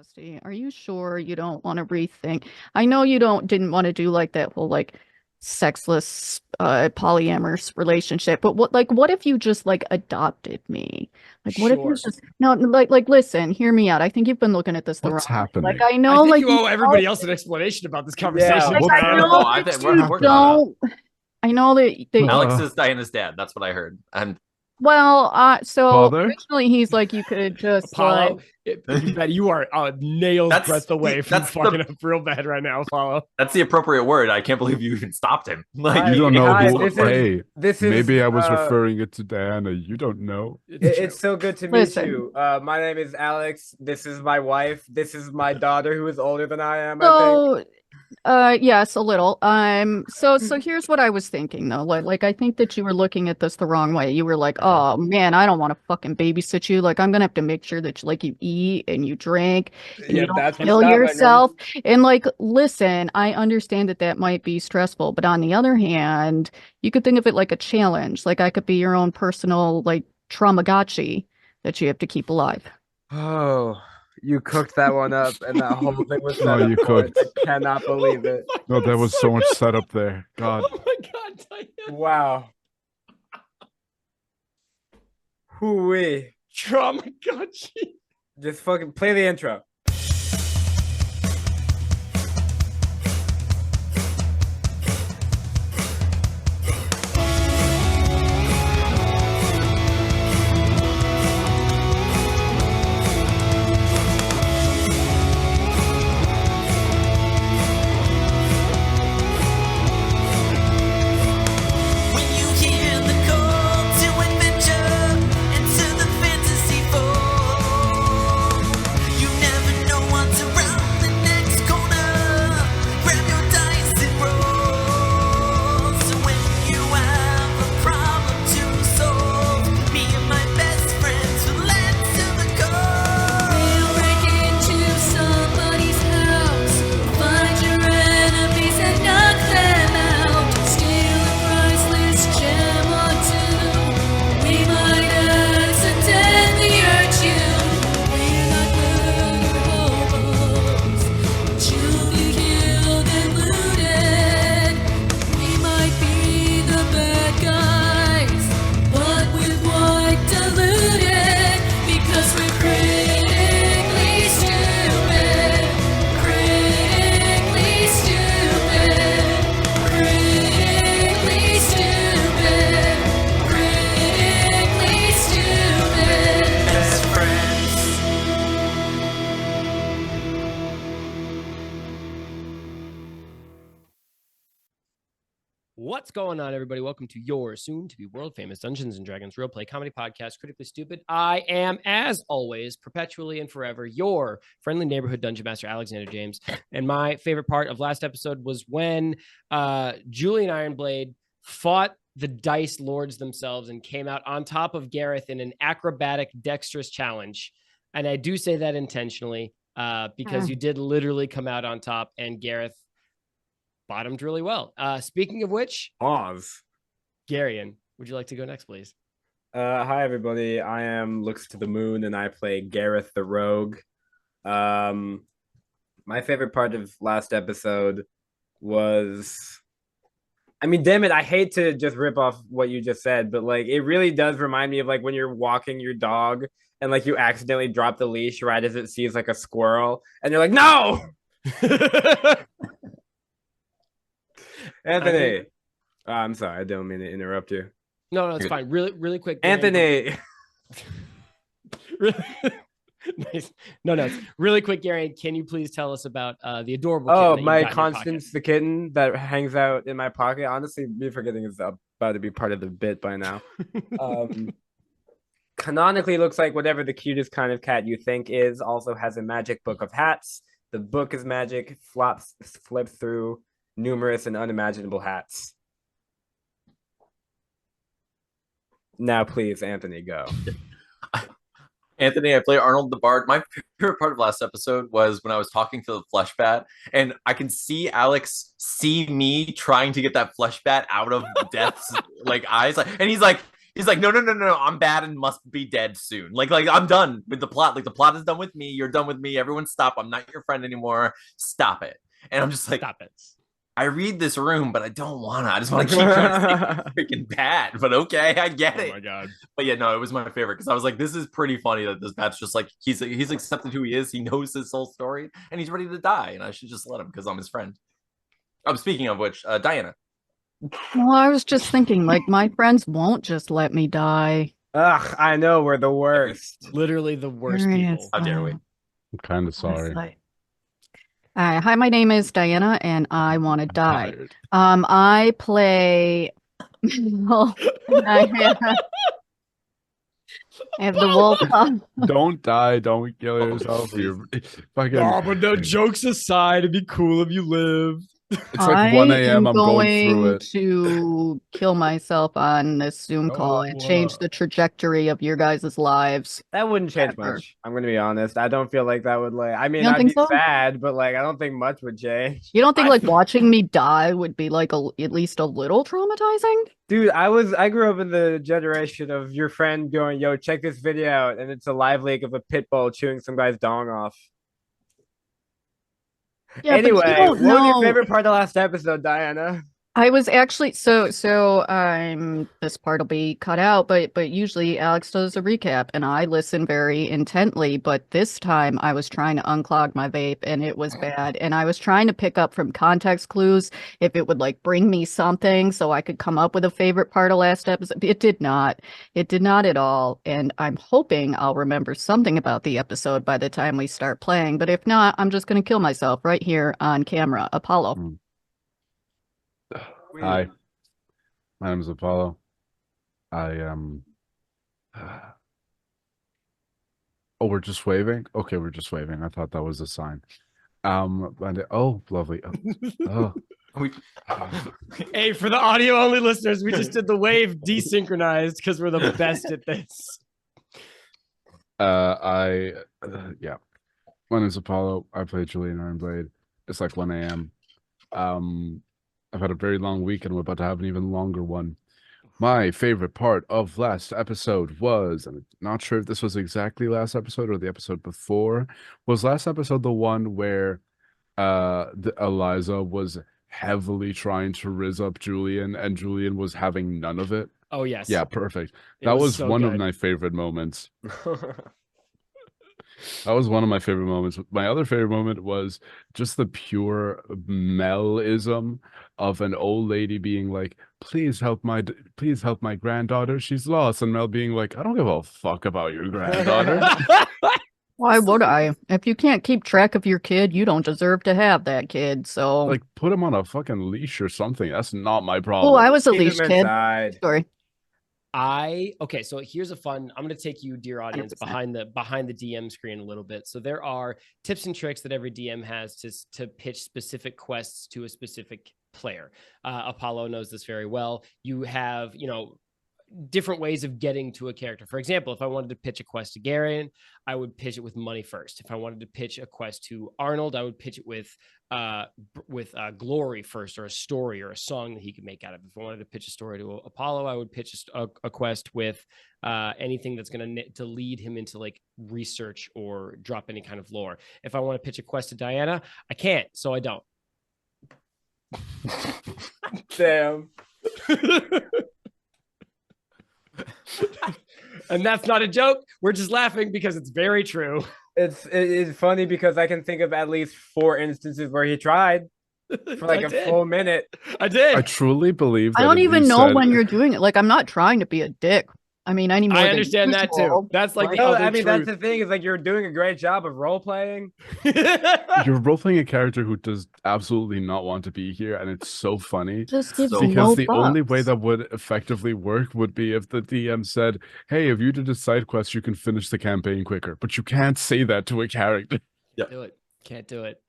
Bestie, are you sure you don't want to rethink? I know you didn't want to do like that whole like sexless polyamorous relationship, but what if you just like adopted me? Like what if you Sure. just no like listen, hear me out. I think you've been looking at this the What's wrong way. Like happening? I I know think like you owe everybody else an explanation about this conversation. like What? I Diana. know Oh, I that think you we're caught up. don't I know that Alex Uh, is Diana's dad. That's what I heard. And well so Father? originally he's like you could just like Apollo, you bet you are a nail's that's breadth away from that's fucking the up real bad right now, Apollo. that's the appropriate word. I can't believe you even stopped him. Like You Hi, don't know hi. who. This is Hey, this is. maybe I was referring it to Diana. You don't know. It's true. It's so good to meet listen. you. My name is Alex. This is my wife. This is my daughter, who is older than I am. I think. So yes, a little. So here's what I was thinking though. Like I think that you were looking at this the wrong way. You were like, oh man, I don't want to fucking babysit you. Like I'm gonna have to make sure that you eat and you drink and Yeah, you don't that's what's kill happening. yourself. And like, listen, I understand that that might be stressful, but on the other hand, you could think of it like a challenge. Like I could be your own personal like Tamagotchi that you have to keep alive. Oh, you cooked that one up, and that whole thing was set No, up you for it. cooked. I cannot believe it. No, there was so much setup there. God. Oh my god, Diana. Wow. Hooey. Trauma god. Just fucking play the intro. When you hear the call to adventure into the fantasy fold, you never know what's around the next corner. Grab your dice and roll. So when you have a problem to solve, me and my best friends will answer the call. We'll break into somebody's house, find your enemies and knock them out. Steal a priceless gem or two. We might accidentally hurt you. We're not murderers, but you'll be healed and looted. We might be the bad guys, but with white diluted, because we're critically stupid. Critically stupid. Critically stupid. Critically stupid. Best friends. What's going on, everybody? Welcome to your soon-to-be world-famous Dungeons & Dragons role-play comedy podcast, Critically Stupid. I am, as always, perpetually and forever, your friendly neighborhood dungeon master, Alexander James. And my favorite part of last episode was when Julian Ironblade fought the Dice Lords themselves and came out on top of Gareth in an acrobatic, dexterous challenge. And I do say that intentionally because you did literally come out on top, and Gareth bottomed really well. Speaking of which, Pause. Garion, would you like to go next, please? Hi everybody. I am Looks to the Moon, and I play Gareth the Rogue. My favorite part of last episode was, I mean, damn it, I hate to just rip off what you just said, but like it really does remind me of like when you're walking your dog and like you accidentally drop the leash right as it sees like a squirrel, and you're like, no, Anthony. I'm sorry, I don't mean to interrupt you. No, it's fine. Really quick, Garion. Anthony. Really, nice. No. Really quick, Gary. Can you please tell us about the adorable? Oh, kitten that my you've got in your Constance the kitten that hangs out in my pocket. Honestly, me forgetting is about to be part of the bit by now. Canonically looks like whatever the cutest kind of cat you think is. Also has a magic book of hats. The book is magic. Flips through numerous and unimaginable hats. Now, please, Anthony, go. Anthony, I play Arnold the Bard. My favorite part of last episode was when I was talking to the flesh bat, and I can see Alex see me trying to get that flesh bat out of Death's like eyes, and he's like, He's like, no, I'm bad and must be dead soon. Like I'm done with the plot. Like the plot is done with me. You're done with me. Everyone stop. I'm not your friend anymore. Stop it. And I'm just like, Stop it. I read this room, but I don't want to. I just want to keep trying to stay freaking bad. But okay, I get it. Oh my god. But yeah, no, it was my favorite because I was like, this is pretty funny that this Pat's just like he's accepted who he is. He knows his whole story, and he's ready to die. And I should just let him because I'm his friend. Speaking of which, Dianna. Well, I was just thinking, like, my friends won't just let me die. Ugh, I know we're the worst. Literally the worst Serious. people. How dare we? I'm kind of sorry. Hi, my name is Dianna, and I want to die. Tired. I play. Well, I have the wolf. Don't die. Don't kill yourself. You're fucking. Oh, but no, jokes aside, it'd be cool if you lived. It's like 1 a.m. I'm going through it. to kill myself on this Zoom call and change the trajectory of your guys' lives. That wouldn't change Ever. much. I'm gonna be honest. I don't feel like that would like. I mean, You don't I'd think be so? sad, but like, I don't think much would change. You don't think like watching me die would be like at least a little traumatizing? Dude, I grew up in the generation of your friend going, "Yo, check this video out," and it's a live leak of a pit bull chewing some guy's dong off. Yeah, but you Anyway, don't what was your know. favorite part of the last episode, Diana? I was actually so this part will be cut out, but usually Alex does a recap and I listen very intently, but this time I was trying to unclog my vape and it was bad, and I was trying to pick up from context clues if it would like bring me something so I could come up with a favorite part of last episode. It did not at all, and I'm hoping I'll remember something about the episode by the time we start playing, but if not, I'm just going to kill myself right here on camera. Apollo. Hi, my name is Apollo. I am. Oh, we're just waving. Okay, we're just waving. I thought that was a sign. Oh, lovely. Oh, We- Hey, for the audio only listeners, we just did the wave desynchronized because we're the best at this. yeah. My name is Apollo. I play Julian Ironblade. It's like 1 a.m. I've had a very long week and I'm about to have an even longer one. My favorite part of last episode was, I'm not sure if this was exactly last episode or the episode before, was last episode the one where Eliza was heavily trying to rizz up Julian and Julian was having none of it? Oh, yes. Yeah, perfect. It That was so one of good. my favorite moments. That was one of my favorite moments. My other favorite moment was just the pure Mel-ism of an old lady being like, please help my granddaughter. She's lost. And Mel being like, I don't give a fuck about your granddaughter. Why would I? If you can't keep track of your kid, you don't deserve to have that kid. So, Like, put him on a fucking leash or something. That's not my problem. oh, I was a Keep leash him kid. inside. Sorry. Okay, so here's a fun. I'm going to take you, dear audience, 100%. behind the DM screen a little bit. So there are tips and tricks that every DM has to pitch specific quests to a specific player. Apollo knows this very well. You have, different ways of getting to a character. For example, if I wanted to pitch a quest to Garion, I would pitch it with money first. If I wanted to pitch a quest to Arnold, I would pitch it with glory first, or a story or a song that he could make out of. If I wanted to pitch a story to Apollo, I would pitch a quest with anything that's going to lead him into like research or drop any kind of lore. If I want to pitch a quest to Diana, I can't, so I don't. Damn. And that's not a joke. We're just laughing because it's very true. It's funny because I can think of at least 4 instances where he tried for like a full minute. I did. I truly believe that I don't if even you know said- when you're doing it. Like, I'm not trying to be a dick. I mean, any more I than understand that too. usual. That's like the No, other I mean, that's truth. the thing, is like you're doing a great job of role playing. You're role-playing a character who does absolutely not want to be here, and it's so funny. Just gives So- you Because no the only way bucks. that would effectively work would be if the DM said, hey, if you did a side quest, you can finish the campaign quicker. But you can't say that to a character. Do it. Can't do it.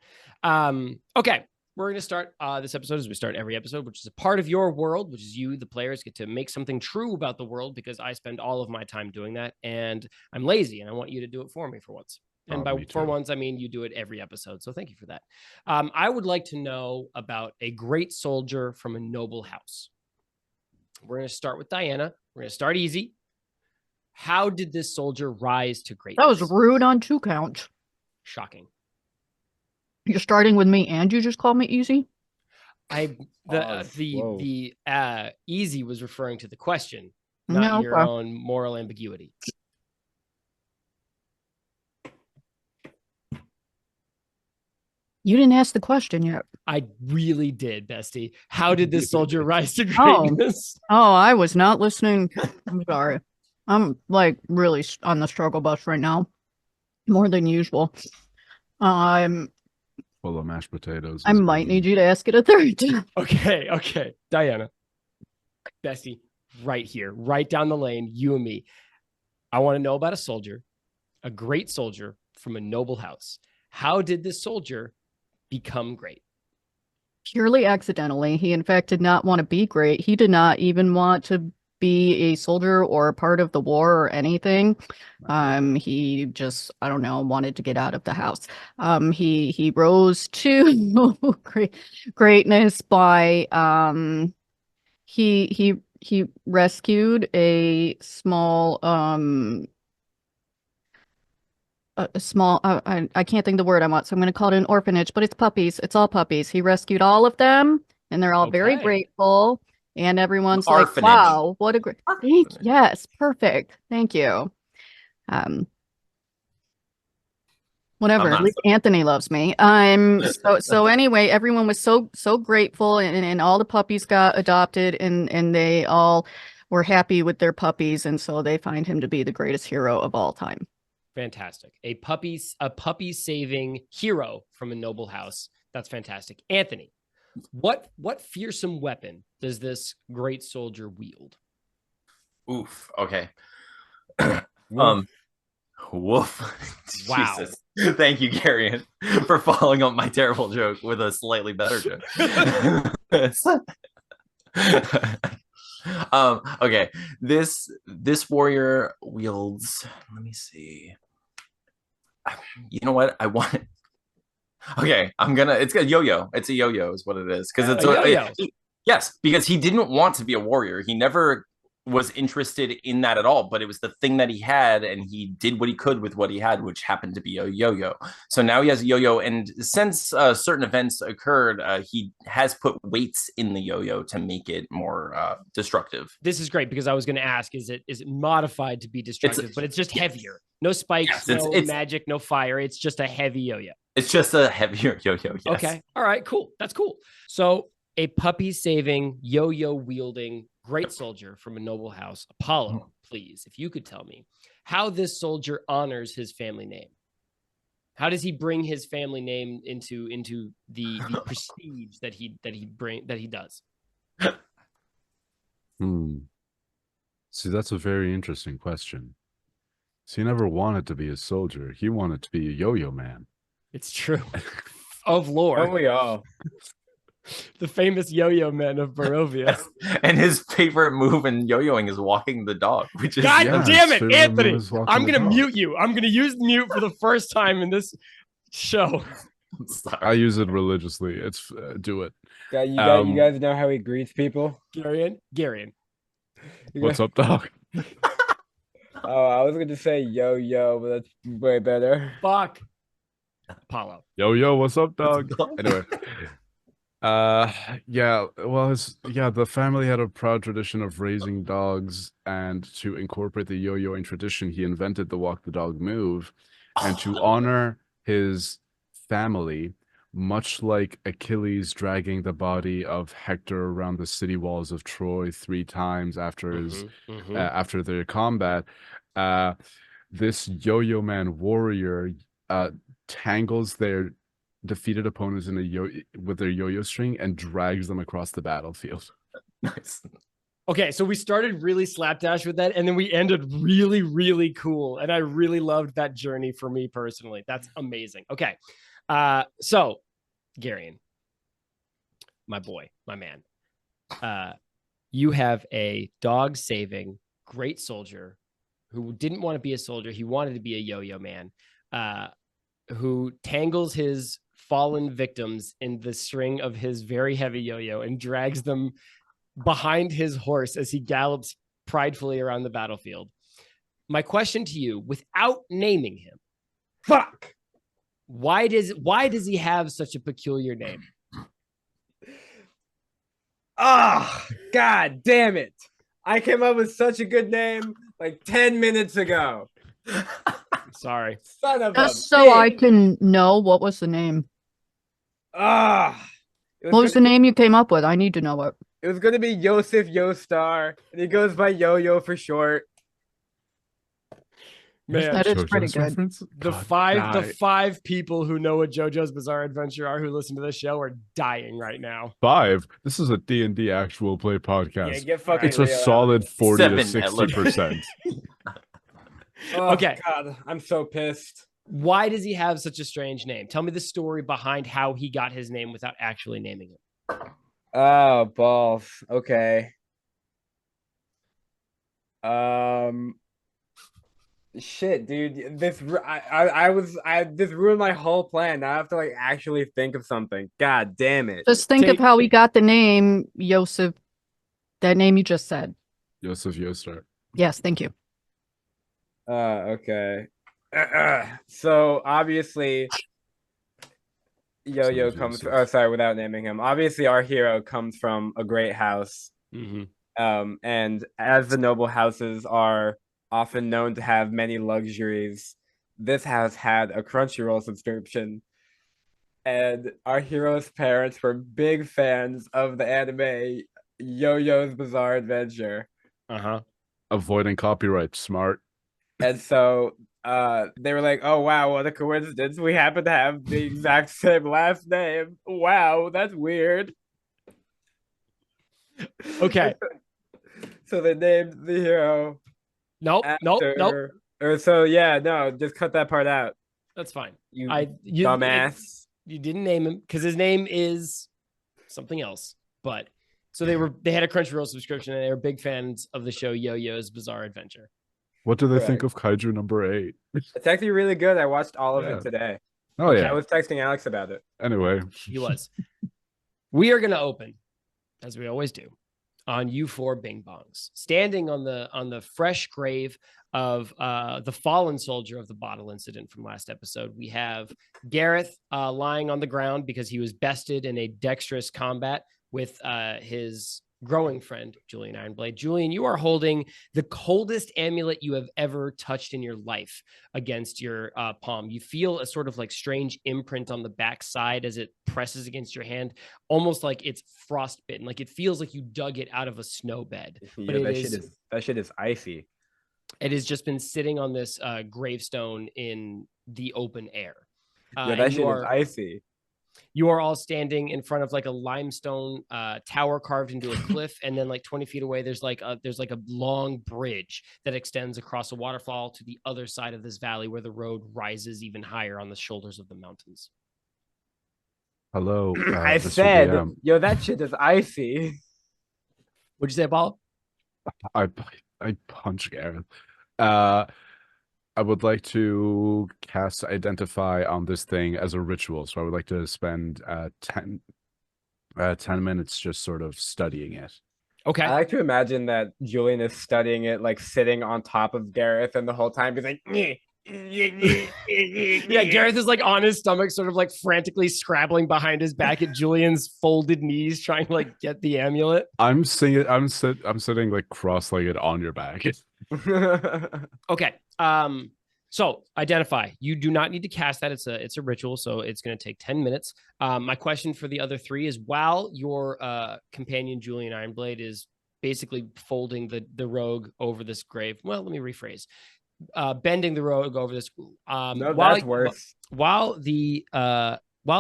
Okay. We're going to start this episode as we start every episode, which is a part of your world, which is you, the players, get to make something true about the world, because I spend all of my time doing that, and I'm lazy, and I want you to do it for me for once. And Oh, me for too. once, I mean you do it every episode. So thank you for that. I would like to know about a great soldier from a noble house. We're going to start with Dianna. We're going to start easy. How did this soldier rise to greatness? That was rude on 2 counts. Shocking. You're starting with me and you just called me easy? The easy was referring to the question, not No, your okay. own moral ambiguity. You didn't ask the question yet. I really did, bestie. How did this soldier rise to Oh. greatness? Oh, I was not listening. I'm sorry. I'm like really on the struggle bus right now, more than usual. Full of mashed potatoes. I might need you to ask it a third time. Okay. Dianna, bestie, right here, right down the lane, you and me. I want to know about a soldier, a great soldier from a noble house. How did this soldier become great? Purely accidentally. He, in fact, did not want to be great. He did not even want to be a soldier or a part of the war or anything. He just, I don't know, wanted to get out of the house. He rose to greatness by he rescued a small I can't think of the word I want, so I'm going to call it an orphanage, but it's puppies. It's all puppies. He rescued all of them, and they're all very Okay. grateful. And everyone's like, Orphanage. "Wow, what a great!" Yes, perfect. Thank you. Whatever. I'm At not least Anthony loves me. So anyway, everyone was so grateful, and all the puppies got adopted, and they all were happy with their puppies, and so they find him to be the greatest hero of all time. Fantastic. A puppy saving hero from a noble house. That's fantastic. Anthony, what fearsome weapon does this great soldier wield? Oof. Okay. Woof. Woof. Wow. Jesus. Thank you, Garion, for following up my terrible joke with a slightly better joke. Okay. This warrior wields. Let me see. You know what? I want it. Okay, it's a yo-yo. It's a yo-yo is what it is. Because it's A yo-yo. Yes, because he didn't want to be a warrior. He never was interested in that at all, but it was the thing that he had, and he did what he could with what he had, which happened to be a yo-yo. So now he has a yo-yo, and since certain events occurred, he has put weights in the yo-yo to make it more destructive. This is great because I was going to ask, is it modified to be destructive, but it's just heavier. No spikes, Yes, no magic, no fire. It's just a heavy yo-yo. It's just a heavier yo-yo. Yes. Okay. All right, cool. That's cool. So a puppy saving, yo-yo wielding great soldier from a noble house. Apollo, please, if you could tell me how this soldier honors his family name. How does he bring his family name into the prestige that he does? See, that's a very interesting question. So he never wanted to be a soldier. He wanted to be a yo-yo man. It's true. Of lore. Don't we all? The famous yo-yo man of Barovia. And his favorite move in yo-yoing is walking the dog, which is God Yeah, damn his it, favorite Anthony. move is walking I'm the going to dog. mute you. I'm going to use mute for the first time in this show. I'm sorry. I use it religiously. It's do it. You Um, guys know how he greets people? Garion. You What's guys- up, dog? Oh, I was going to say yo-yo, but that's way better. Fuck. Apollo. Yo, what's up, dog? Anyway. Yeah, well, the family had a proud tradition of raising dogs, and to incorporate the yo-yoing tradition, he invented the walk the dog move, and to honor his family, much like Achilles dragging the body of Hector around the city walls of Troy 3 times after his after their combat, this yo-yo man warrior tangles their defeated opponents in with their yo-yo string and drags them across the battlefield. Nice. Okay, so we started really slapdash with that, and then we ended really, really cool. And I really loved that journey for me personally. That's amazing. Okay. So Garion, my boy, my man, you have a dog saving great soldier who didn't want to be a soldier. He wanted to be a yo-yo man, who tangles his fallen victims in the string of his very heavy yo-yo and drags them behind his horse as he gallops pridefully around the battlefield. My question to you, without naming him, Fuck. why does he have such a peculiar name? Ah, God damn it. I came up with such a good name like 10 minutes ago. Sorry. Son of Just a so I bitch. can know, what was the name? Ah. What was the name you came up with? I need to know it. It was going to be Yosef Yostar, and he goes by Yo-Yo for short. Man, That is pretty JoJo's good. reference? the God, five people who know what JoJo's Bizarre Adventure are who listen to this show are dying right now. 5. This is a D&D actual play podcast. Yeah, get fucking It's a Leo out. solid 40 to 7 at least. 60%. Oh, Okay. God, I'm so pissed. Why does he have such a strange name? Tell me the story behind how he got his name without actually naming it. Oh, balls. Okay. Shit, dude. This this ruined my whole plan. Now I have to like actually think of something. God damn it. Just think of how he got the name Yosef. That name you just said. Yosef Yostar. Yes, thank you. Okay. So obviously, Yo-Yo Sounds comes. Yosef. Oh, sorry, without naming him. Obviously, our hero comes from a great house. And as the noble houses are often known to have many luxuries, this house had a Crunchyroll subscription. And our hero's parents were big fans of the anime Yo-Yo's Bizarre Adventure. Avoiding copyright. Smart. And so they were like, oh, wow, what a coincidence. We happen to have the exact same last name. Wow, that's weird. Okay. So they named the hero. Nope. Or so, yeah, no, just cut that part out. That's fine. You You dumbass. You didn't name him because his name is something else. But so they had a Crunchyroll subscription and they were big fans of the show Yo-Yo's Bizarre Adventure. What do they think of Kaiju number 8? It's actually really good. I watched all of Yeah. it today. Oh, yeah. I was texting Alex about it. Anyway. He was. We are going to open, as we always do, on U4 Bing Bongs, standing on the fresh grave of the fallen soldier of the bottle incident from last episode. We have Gareth lying on the ground because he was bested in a dexterous combat with his growing friend, Julian Ironblade. Julian, you are holding the coldest amulet you have ever touched in your life against your palm. You feel a sort of like strange imprint on the back side as it presses against your hand, almost like it's frostbitten. Like it feels like you dug it out of a snow bed. But that shit is icy. It has just been sitting on this gravestone in the open air. Yeah, that shit is icy. You are all standing in front of like a limestone tower carved into a cliff, and then like 20 feet away, there's like a long bridge that extends across a waterfall to the other side of this valley, where the road rises even higher on the shoulders of the mountains. Hello. I Mr. said, DM. yo, that shit is icy. What'd you say, Paul? I punch Gareth. I would like to cast Identify on this thing as a ritual. So I would like to spend 10 minutes just sort of studying it. Okay. I like to imagine that Julian is studying it, like sitting on top of Gareth, and the whole time he's like, Yeah, Gareth is like on his stomach, sort of like frantically scrabbling behind his back at Julian's folded knees, trying to like get the amulet. I'm sitting like cross-legged on your back. Okay. So Identify. You do not need to cast that. It's a ritual, so it's going to take 10 minutes. My question for the other three is, while your companion Julian Ironblade is basically folding the rogue over this grave. Well, let me rephrase. Bending the rogue over this. No, that's worse. While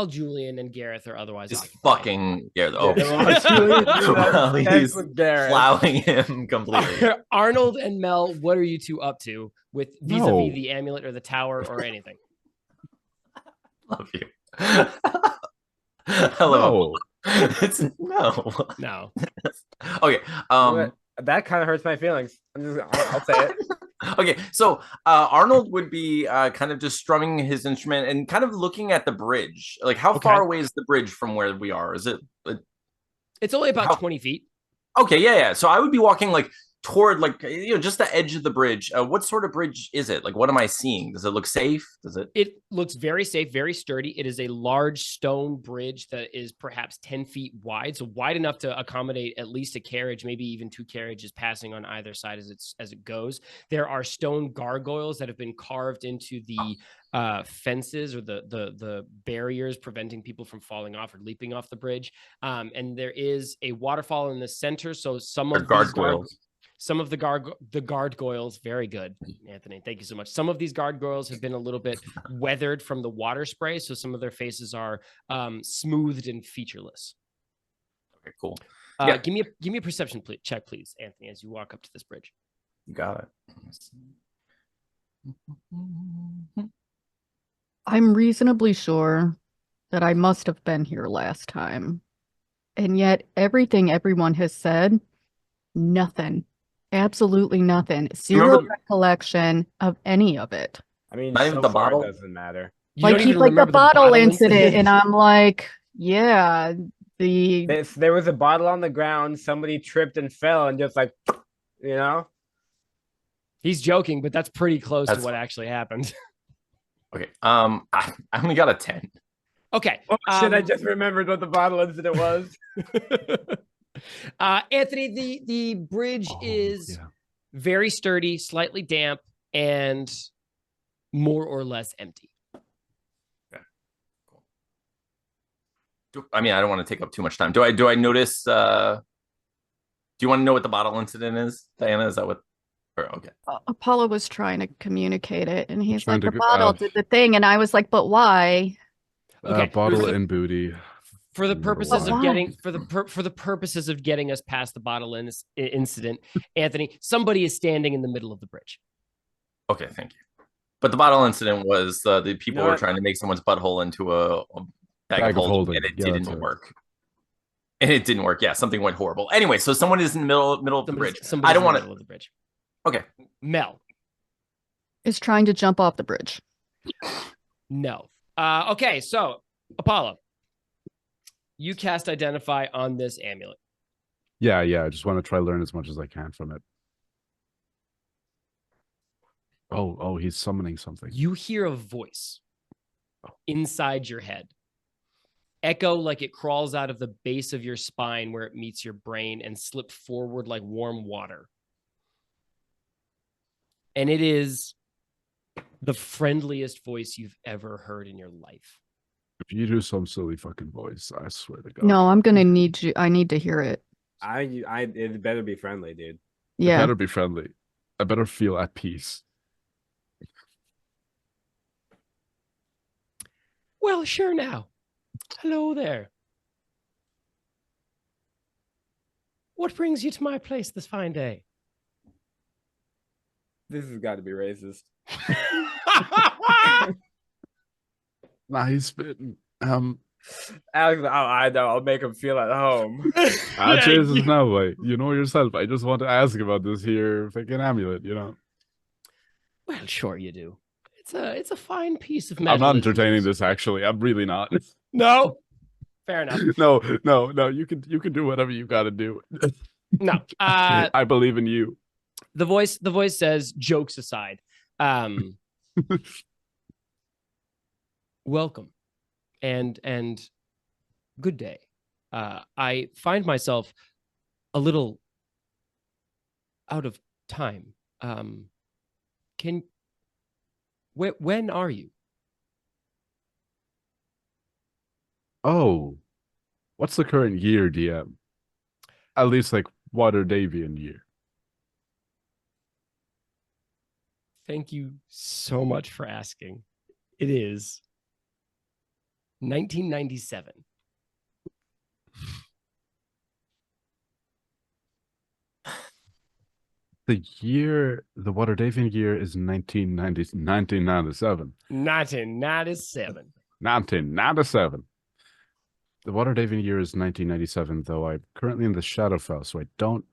Julian and Gareth are otherwise Just occupied. fucking Gareth. Oh, Well, he's with Gareth. plowing him completely. Arnold and Mel, what are you two up to with vis-a-vis No. the amulet or the tower or anything? Love you. Hello. No. It's no. No. Okay. That kind of hurts my feelings. I'll say it. Okay, so Arnold would be kind of just strumming his instrument and kind of looking at the bridge. Like, how Okay. far away is the bridge from where we are? Is it? It's only about 20 feet. Okay, yeah. So I would be walking like toward just the edge of the bridge. What sort of bridge is it? Like, what am I seeing? Does it look safe? Does it? It looks very safe, very sturdy. It is a large stone bridge that is perhaps 10 feet wide, so wide enough to accommodate at least a carriage, maybe even two carriages passing on either side as it goes. There are stone gargoyles that have been carved into the fences or the barriers preventing people from falling off or leaping off the bridge. And there is a waterfall in the center, so some of these Gargoyles. some of the gargoyles, very good, Anthony. Thank you so much. Some of these gargoyles have been a little bit weathered from the water spray, so some of their faces are smoothed and featureless. Okay, cool. Give me a perception check, please, Anthony, as you walk up to this bridge. You got it. I'm reasonably sure that I must have been here last time. And yet everything everyone has said, nothing. Absolutely nothing. Zero Remember- recollection of any of it. I mean, Not even so the far bottle? it doesn't matter. You Like don't he even like the remember bottle incident, and I'm like, yeah, the There was a bottle on the ground. Somebody tripped and fell, and just like, you know. He's joking, but that's pretty close to That's what fine. actually happened. Okay. I only got a 10. Okay. Oh shit! I just remembered what the bottle incident was. Anthony, the bridge is very sturdy, slightly damp, and more or less empty. I mean, I don't want to take up too much time. Do I notice? Do you want to know what the bottle incident is, Diana? Is that what? Okay. Apollo was trying to communicate it, and he's Trying like, to the g- bottle did the thing, and I was like, but why? Okay, Bottle for the- and booty. For the Remember purposes why. of getting for the purposes of getting us past the bottle incident, Anthony, somebody is standing in the middle of the bridge. Okay, thank you. But the bottle incident was the people know were what? trying to make someone's butthole into a bag of holding, and it Yeah, that's didn't it. work. And it didn't work. Yeah, something went horrible. Anyway, so someone is in the middle of the bridge. Somebody's I don't in the want middle to. of the bridge. Okay. Mel, Is trying to jump off the bridge. no. Okay, so Apollo, you cast Identify on this amulet. Yeah. I just want to try learn as much as I can from it. Oh, he's summoning something. You hear a voice inside your head. Echo like it crawls out of the base of your spine where it meets your brain and slip forward like warm water. And it is the friendliest voice you've ever heard in your life. If you do some silly fucking voice, I swear to God. No, I'm gonna need you. I need to hear it. It better be friendly, dude. It Yeah. better be friendly. I better feel at peace. Well, sure now. Hello there. What brings you to my place this fine day? This has got to be racist. Nah, he's spitting. Alex, I know. I'll make him feel at home. Jesus, no way. You know yourself. I just want to ask about this here fucking amulet, you know. Well, sure you do. It's a fine piece of I'm metal. not it entertaining is. this actually. I'm really not. No. Fair enough. No. You can do whatever you gotta do. No. I believe in you. The voice says, jokes aside, welcome and good day. I find myself a little out of time. When are you? Oh, what's the current year, DM? At least like Water Davian year. Thank you so much for asking. It is 1997. The Water Davian year is 1997. 1997. 1997. The Water Davian year is 1997, though I'm currently in the Shadowfell, so I don't.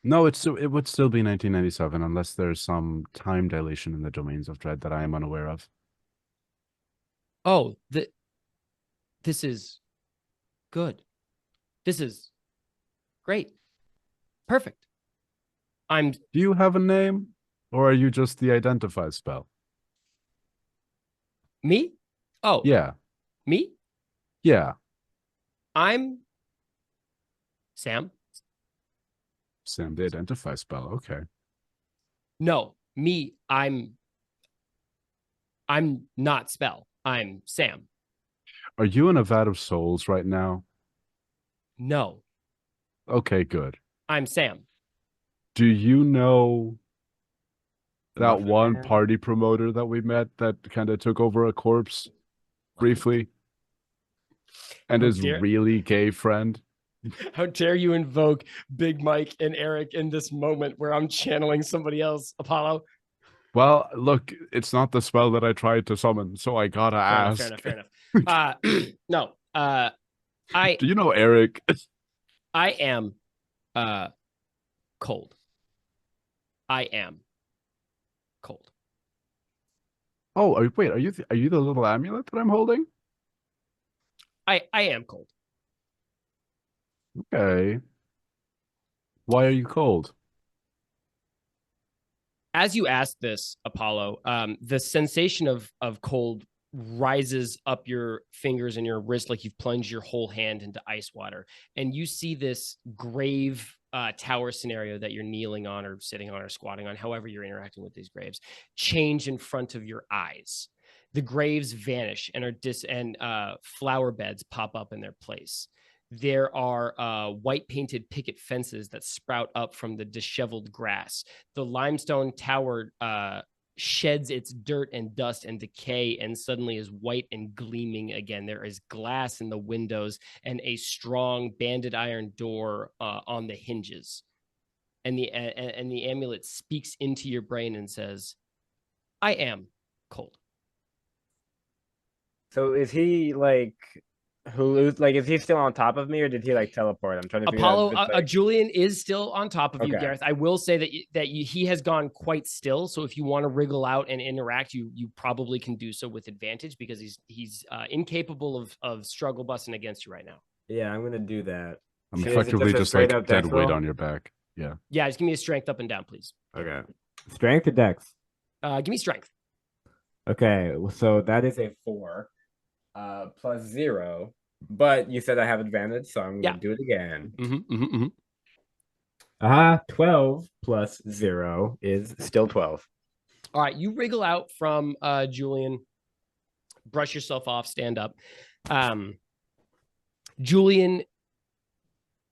No, it would still be 1997 unless there's some time dilation in the domains of dread that I am unaware of. Oh, this is good. This is great. Perfect. I'm Do you have a name, or are you just the identify spell? me? Oh, Yeah, me? yeah. I'm Sam. Sam, the identify spell. Okay. No, me. I'm not Spell. I'm Sam. Are you in a vat of souls right now? No, Okay, good. I'm Sam. Do you know The that Muffin one Man? party promoter that we met that kind of took over a corpse briefly? And How his dare- really gay friend? How dare you invoke Big Mike and Eric in this moment where I'm channeling somebody else, Apollo? Well, look, it's not the spell that I tried to summon, so I gotta ask. Fair enough. No. I Do you know Eric? I am cold. I am cold. Oh, wait, are you the little amulet that I'm holding? I am cold. Okay. Why are you cold? As you ask this, Apollo, the sensation of cold rises up your fingers and your wrist like you've plunged your whole hand into ice water. And you see this grave tower scenario that you're kneeling on or sitting on or squatting on, however you're interacting with these graves, change in front of your eyes. The graves vanish and flower beds pop up in their place. There are white painted picket fences that sprout up from the disheveled grass. The limestone tower sheds its dirt and dust and decay and suddenly is white and gleaming again. There is glass in the windows and a strong banded iron door on the hinges. And the amulet speaks into your brain and says, I am cold. So is he like is he still on top of me, or did he like teleport? I'm trying to figure out Apollo, if it's, like... Julian is still on top of you, Okay. Gareth. I will say that he has gone quite still. So if you want to wriggle out and interact, you probably can do so with advantage because he's incapable of struggle busting against you right now. Yeah, I'm gonna do that. I'm So is it effectively just a just straight like up dead dex weight roll? on your back. Yeah. Yeah, just give me a strength up and down, please. Okay. Strength or dex? Give me strength. Okay, so that is a 4 plus 0. But you said I have advantage, so I'm gonna do it again. 12 plus 0 is still 12. All right, you wriggle out from Julian, brush yourself off, stand up. Julian,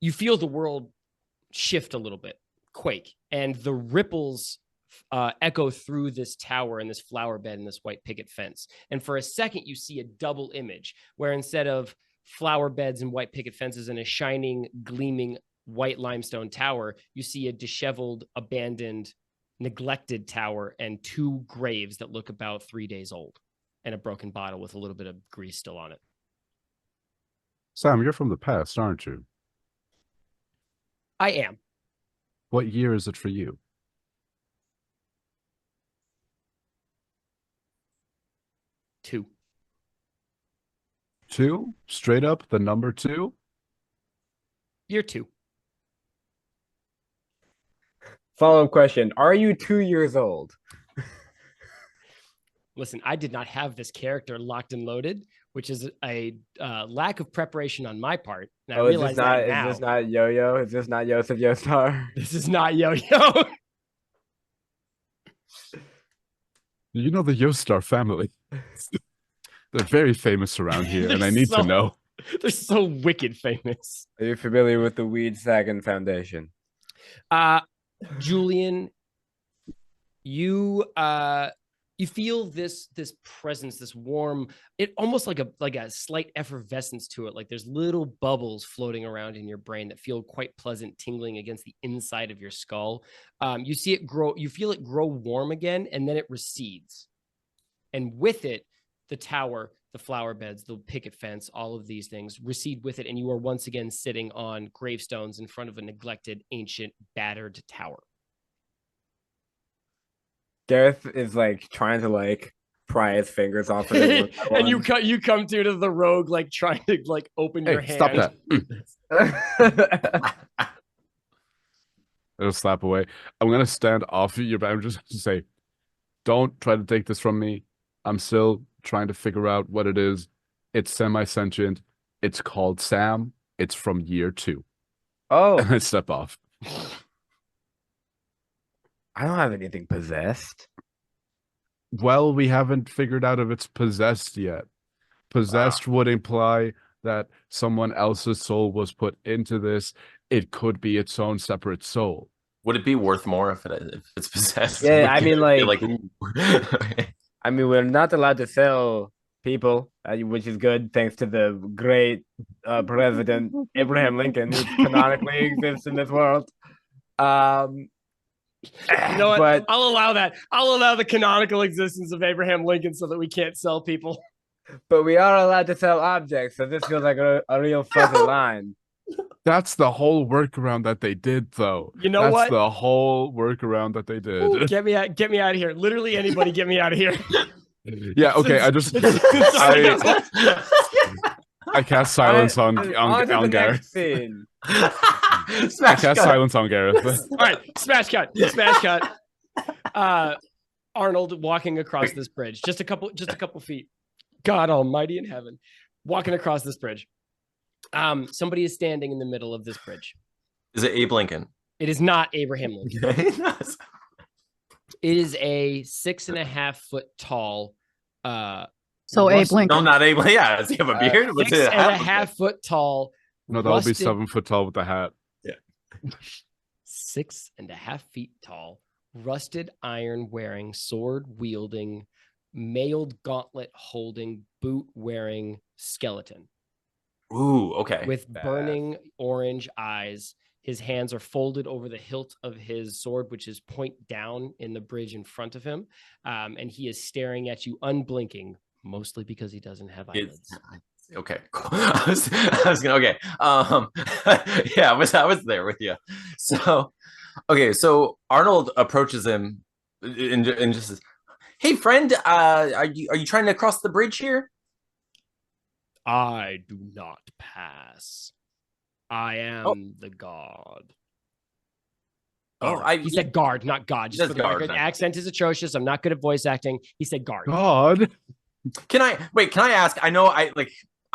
you feel the world shift a little bit, quake, and the ripples echo through this tower and this flower bed and this white picket fence. And for a second, you see a double image where instead of flower beds and white picket fences and a shining, gleaming white limestone tower, you see a disheveled, abandoned, neglected tower and 2 graves that look about 3 days old and a broken bottle with a little bit of grease still on it. Sam, you're from the past, aren't you? I am. What year is it for you? 2. 2? Straight up, the number 2? Year 2. Follow-up question: are you 2 years old? Listen, I did not have this character locked and loaded, which is a lack of preparation on my part. And I realize that now. Is this not Yo-Yo? Is this not Yosef Yostar? This is not Yo-Yo. You know the Yostar family. They're very famous around here, and I need to know. They're so wicked famous. Are you familiar with the Weed Sagan Foundation? Julian, you feel this presence, this warm, it almost like a slight effervescence to it. Like there's little bubbles floating around in your brain that feel quite pleasant, tingling against the inside of your skull. You see it grow, you feel it grow warm again, and then it recedes. And with it, the tower, the flower beds, the picket fence, all of these things recede with it. And you are once again sitting on gravestones in front of a neglected, ancient, battered tower. Gareth is like trying to like pry his fingers off of it. And you come to the rogue, like trying to like open your hand. Stop that. It'll slap away. I'm gonna stand off of you, but I'm just going to say, don't try to take this from me. I'm still trying to figure out what it is. It's semi-sentient. It's called Sam. It's from year 2. Oh, And I step off. I don't have anything possessed. Well, we haven't figured out if it's possessed yet. Possessed would imply that someone else's soul was put into this. It could be its own separate soul. Would it be worth more if it's possessed? Yeah, Would I mean, you like- ooh. I mean, we're not allowed to sell people, which is good, thanks to the great President Abraham Lincoln, who canonically exists in this world. You know what? But I'll allow that. I'll allow the canonical existence of Abraham Lincoln so that we can't sell people. we are allowed to sell objects, so this feels like a real fuzzy line. That's the whole workaround that they did, though. You know That's what? the whole workaround that they did. Ooh, get me out of here. Literally anybody get me out of here. Yeah, okay, I just I cast silence on to the Gareth. next scene. I Smash cast cut. silence on Gareth. All right, smash cut. Smash cut. Arnold walking across this bridge, just a couple feet. God Almighty in heaven, walking across this bridge. Somebody is standing in the middle of this bridge. Is it Abe Lincoln? It is not Abraham Lincoln. Yes. It is a 6.5 foot tall. So Abe Rust- Lincoln. No, not Abe. Yeah, does he have a beard? What's it? 6.5 foot tall. No, that'll be rusted- 7 foot tall with the hat. 6.5 feet tall, rusted iron wearing, sword wielding, mailed gauntlet holding, boot wearing skeleton Ooh, okay. with burning orange eyes. His hands are folded over the hilt of his sword, which is point down in the bridge in front of him. And he is staring at you unblinking, mostly because he doesn't have eyelids. Okay, cool. I was gonna okay. Yeah, I was there with you. So okay, so Arnold approaches him and just says, "Hey friend, are you trying to cross the bridge here?" I do not pass. I am the god. Oh, He said guard, not god. Just says for the guard, record, not- accent is atrocious. I'm not good at voice acting. He said guard. God. Can I ask? I know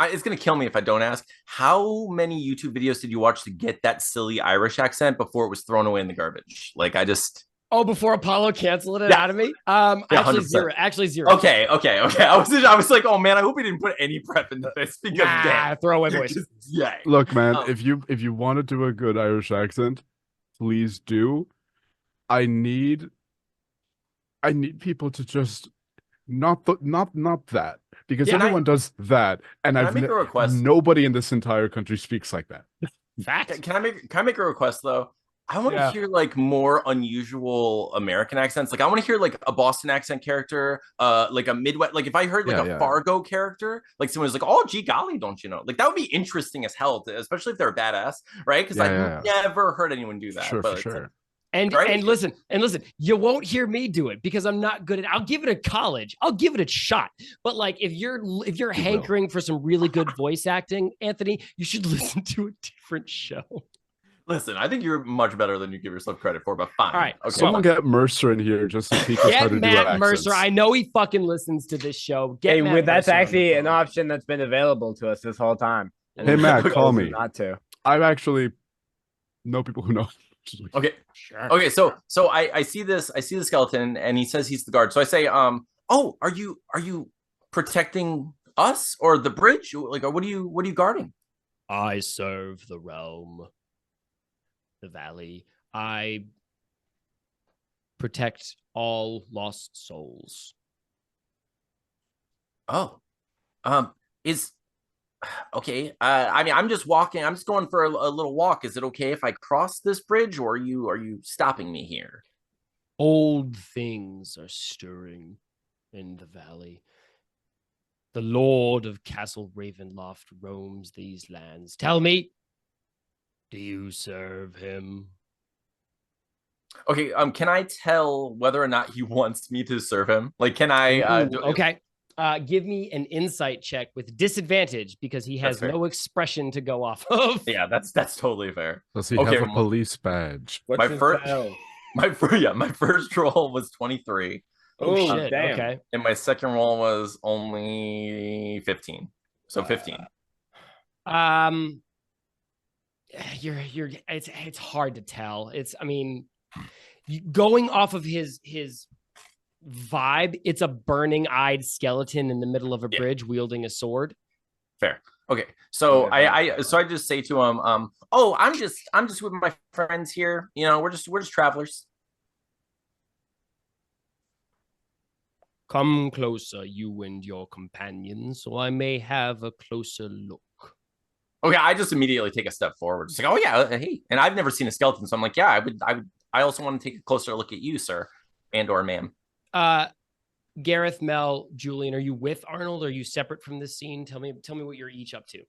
it's gonna kill me if I don't ask. How many YouTube videos did you watch to get that silly Irish accent before it was thrown away in the garbage? Like I just Oh, before Apollo canceled it Yeah. out of me? Yeah, Actually 100%. zero. Actually zero. okay. I was like, oh man, I hope he didn't put any prep into this because damn. Throwaway voice. Yeah. Look, man, Oh. if you want to do a good Irish accent, please do. I need people to just not that, because Yeah, everyone does that, and Can I I've make a request? nobody in this entire country speaks like that. Fact. Can I make a request though? I want to Yeah. hear like more unusual American accents. Like I want to hear like a Boston accent character, like a Midwest. Like if I heard like Yeah. a Fargo character, like someone was like, "Oh, gee golly, don't you know?" Like that would be interesting as hell, especially if they're a badass, right? Because Yeah, I've yeah. never heard anyone do that. Sure, but for it's sure. And Right? and listen, you won't hear me do it because I'm not good at. I'll give it a college. I'll give it a shot. But like if you're hankering for some really good voice acting, Anthony, you should listen to a different show. Listen, I think you're much better than you give yourself credit for. But fine. All right, Okay. Someone get Mercer in here just to teach us how Get to do Matt accents. Mercer. I know he fucking listens to this show. Get Hey, Matt that's Mercer on the actually an phone. option that's been available to us this whole time. Hey, Matt, we call chose me. Not to. I actually know people who know. Okay. Sure. Okay, so I see the skeleton and he says he's the guard. So I say, oh, are you protecting us or the bridge? Like what are you guarding? I serve the realm, the valley. I protect all lost souls. Oh. Is okay. I mean I'm just walking, I'm just going for a little walk. Is it okay if I cross this bridge or are you stopping me here? Old things are stirring in the valley. The Lord of Castle Ravenloft roams these lands. Tell me, do you serve him? Okay, can I tell whether or not he wants me to serve him? Like can I Ooh, okay. Give me an insight check with disadvantage because he has That's fair. no expression to go off of. Yeah, that's totally fair. Does he Okay, have a police badge? What's My his first- style? my first roll was 23, Oh, Oh, shit. damn. Okay. and my second roll was only 15. So 15. It's hard to tell. Going off of his vibe, it's a burning-eyed skeleton in the middle of a bridge wielding a sword. Fair. Okay. So Yeah. I just say to him, oh, I'm just with my friends here. You know, we're just travelers. Come closer, you and your companions, so I may have a closer look. Okay, I just immediately take a step forward. Just like, oh yeah, hey. And I've never seen a skeleton, so I'm like, yeah, I also want to take a closer look at you, sir, and or ma'am. Gareth, Mel, Julian, are you with Arnold? Are you separate from this scene? Tell me what you're each up to.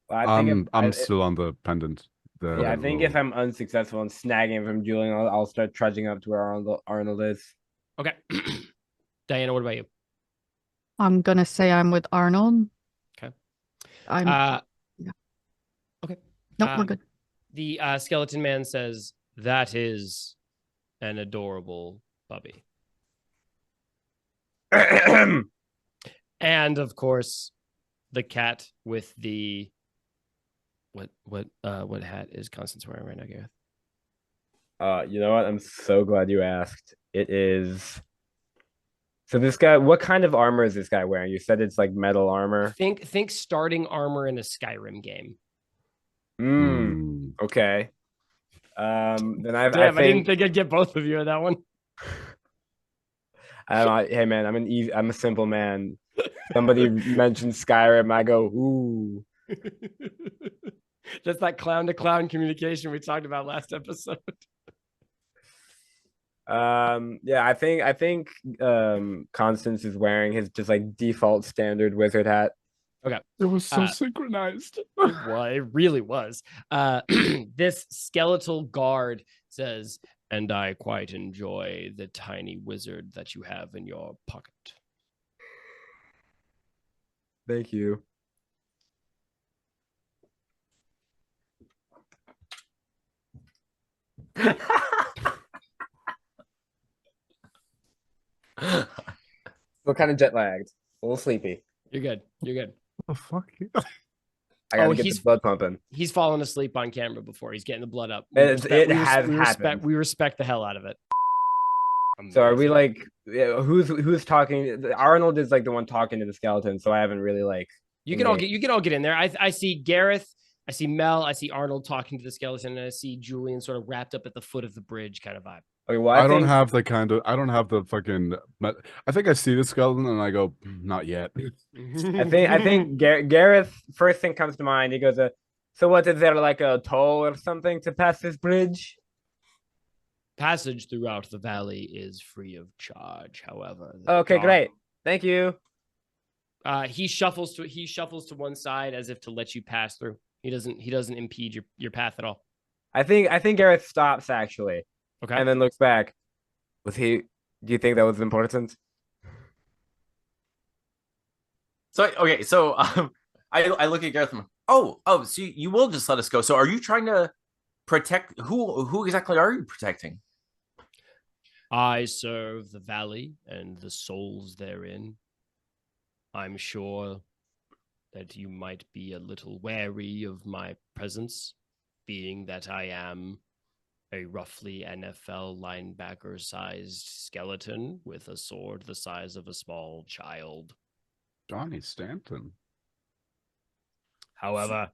I think I'm still on the pendant. I think if I'm unsuccessful in snagging him from Julian, I'll start trudging up to where Arnold is. Okay. Diana, what about you? I'm gonna say I'm with Arnold. Okay. I'm Okay. Nope, we're good. The skeleton man says, that is an adorable puppy. And of course, the cat with the what hat is Constance wearing right now, Gareth? You know what? I'm so glad you asked. It is. So this guy, what kind of armor is this guy wearing? You said it's like metal armor. Think starting armor in a Skyrim game. Okay. Then I didn't think I'd get both of you on that one. Hey man, I'm a simple man. Somebody mentioned Skyrim, I go ooh. That's that clown to clown communication we talked about last episode. I think Constance is wearing his just like default standard wizard hat. Okay. It was so synchronized. Well, it really was. This skeletal guard says, and I quite enjoy the tiny wizard that you have in your pocket. Thank you. Still kind of jet lagged, a little sleepy. You're good. What the fuck? I gotta get the blood pumping. He's fallen asleep on camera before. He's getting the blood up. We respect the hell out of it. So are we like, who's talking? Arnold is like the one talking to the skeleton, so I haven't really like. You can all get in there. I see Gareth, I see Mel, I see Arnold talking to the skeleton, and I see Julian sort of wrapped up at the foot of the bridge kind of vibe. Okay, well, I don't have the fucking. I think I see the skeleton and I go, not yet. I think Gareth first thing comes to mind. He goes, so what is there like a toll or something to pass this bridge? Passage throughout the valley is free of charge. However, okay, great, thank you. He shuffles to one side as if to let you pass through. He doesn't impede your path at all. I think Gareth stops actually. Okay. And then looks back. Do you think that was important? So I look at Gareth and I'm, so you will just let us go. So are you trying to protect who exactly are you protecting? I serve the valley and the souls therein. I'm sure that you might be a little wary of my presence, being that I am a roughly NFL linebacker-sized skeleton with a sword the size of a small child. Johnny Stanton. However,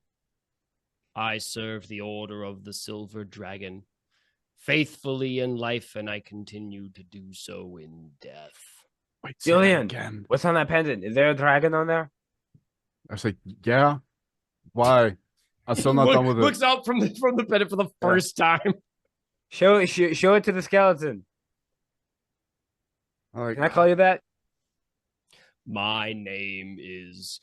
I serve the Order of the Silver Dragon faithfully in life, and I continue to do so in death. Wait, Julian, again. what's on that pendant? Is there a dragon on there? I was like, yeah. Why? I'm still not done with it. Looks out from the pendant for the first time. Show it to the skeleton. Can I call you that? My name is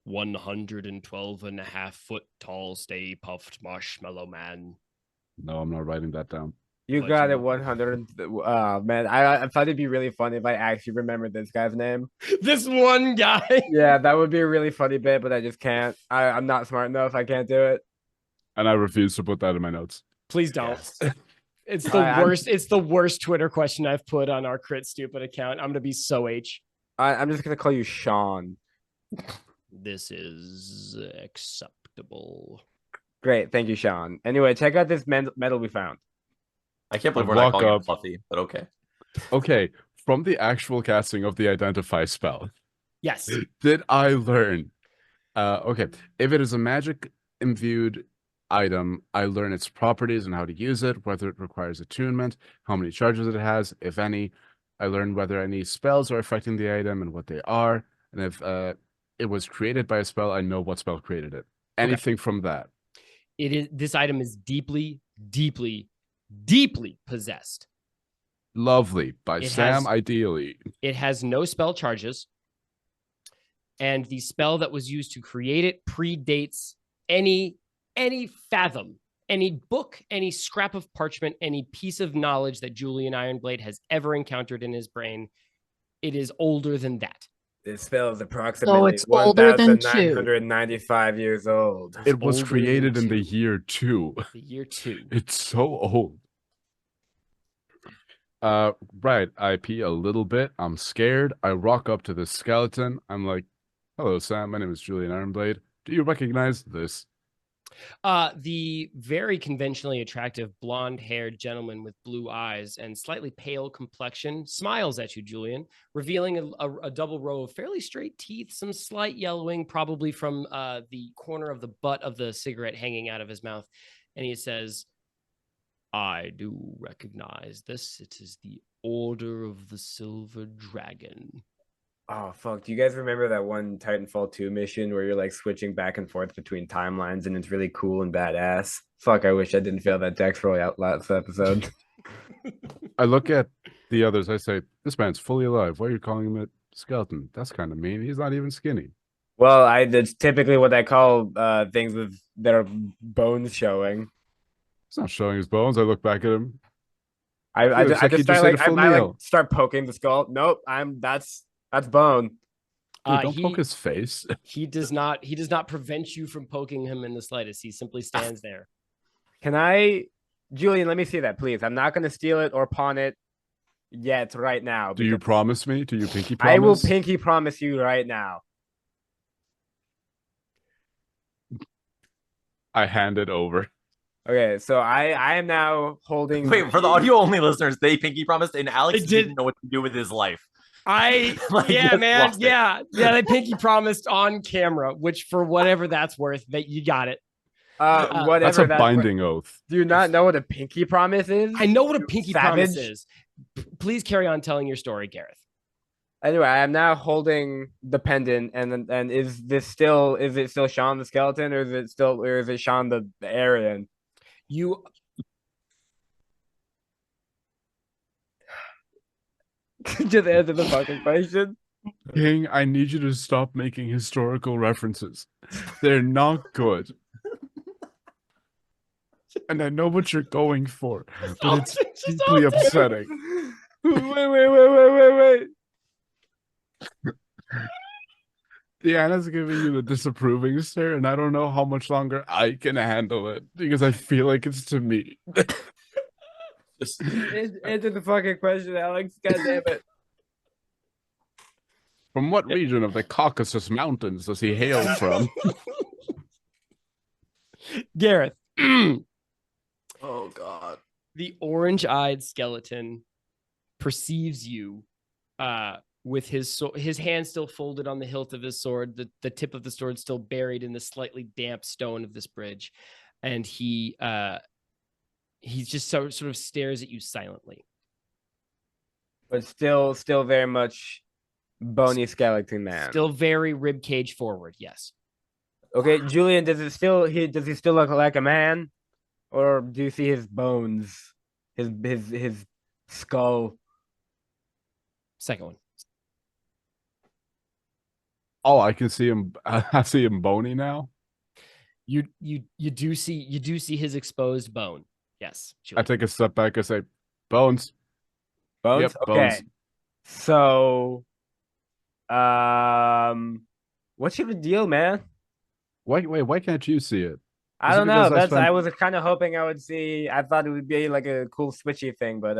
112 and a half foot tall, Stay Puffed Marshmallow Man. No, I'm not writing that down. You What got you- it 100. Man, I thought it'd be really funny if I actually remembered this guy's name. This one guy. Yeah, that would be a really funny bit, but I just can't. I'm not smart enough. I can't do it. And I refuse to put that in my notes. Please don't. Yes. It's the worst. It's the worst Twitter question I've put on our Crit Stupid account. I'm gonna be so H. I'm just gonna call you Sean. This is acceptable. Great, thank you, Sean. Anyway, check out this medal we found. I can't believe I we're not walk calling up. it fluffy, but okay. Okay, from the actual casting of the identify spell, Yes. did I learn? Okay, if it is a magic imbued item, I learn its properties and how to use it, whether it requires attunement, how many charges it has, if any. I learn whether any spells are affecting the item and what they are, and if it was created by a spell, I know what spell created it. Anything from that. It is. This item is deeply, deeply, deeply possessed. Lovely. By It Sam, has- ideally. It has no spell charges, and the spell that was used to create it predates any fathom, any book, any scrap of parchment, any piece of knowledge that Julian Ironblade has ever encountered in his brain. It is older than that. This spell is approximately it's older than 1,995 years old. It was older created than in the two. year 2. The year 2. It's so old. Right. I pee a little bit. I'm scared. I walk up to the skeleton. I'm like, hello, Sam. My name is Julian Ironblade. Do you recognize this? The very conventionally attractive blonde-haired gentleman with blue eyes and slightly pale complexion smiles at you, Julian, revealing a double row of fairly straight teeth, some slight yellowing, probably from the corner of the butt of the cigarette hanging out of his mouth. And he says, I do recognize this. It is the Order of the Silver Dragon. Oh fuck! Do you guys remember that one Titanfall 2 mission where you're like switching back and forth between timelines and it's really cool and badass? Fuck! I wish I didn't fail that dex roll out last episode. I look at the others. I say, this man's fully alive. Why are you calling him a skeleton? That's kind of mean. He's not even skinny. Well, that's typically what I call things with that are bones showing. He's not showing his bones. I look back at him. I looks like he just just start ate like a full I like meal. start poking the skull. Nope, that's bone. Dude, don't poke his face. He does not prevent you from poking him in the slightest. He simply stands there. Can I, Julian? Let me see that, please. I'm not going to steal it or pawn it yet, right now. Do you because promise me? Do you pinky promise? I will pinky promise you right now. I hand it over. Okay, so I am now holding. Wait, for the audio only listeners, they pinky promised, and Alex They did- didn't know what to do with his life. Yeah, just man. lost it. Yeah. They pinky promised on camera, which for whatever that's worth, that you got it. Whatever. That's a that's binding oath. Do you not know what a pinky promise is? I know what a pinky promise Savage. is. Please carry on telling your story, Gareth. Anyway, I am now holding the pendant, and is it still Sean the skeleton, or is it Sean the Aryan? You Just answer the fucking question. King, I need you to stop making historical references. They're not good. And I know what you're going for, but it's deeply upsetting. Wait. Deanna's giving you the disapproving stare, and I don't know how much longer I can handle it because I feel like it's to me. Just Answer the fucking question, Alex. God damn it. From what region of the Caucasus Mountains does he hail from? Gareth. oh god. The orange-eyed skeleton perceives you with his hand still folded on the hilt of his sword, the tip of the sword still buried in the slightly damp stone of this bridge, and he just sort of stares at you silently. But still very much bony skeleton man. Still very rib cage forward, yes. Okay, Julian, does he still look like a man, or do you see his bones, his skull? Second one. Oh, I can see him. I see him bony now. You do see his exposed bone. Yes. I Julian. take a step back and say, bones. Bones. Yep, Okay. bones. So, what's your deal, man? Why can't you see it? I Is it don't know. because I was kind of hoping I would see. I thought it would be like a cool switchy thing, but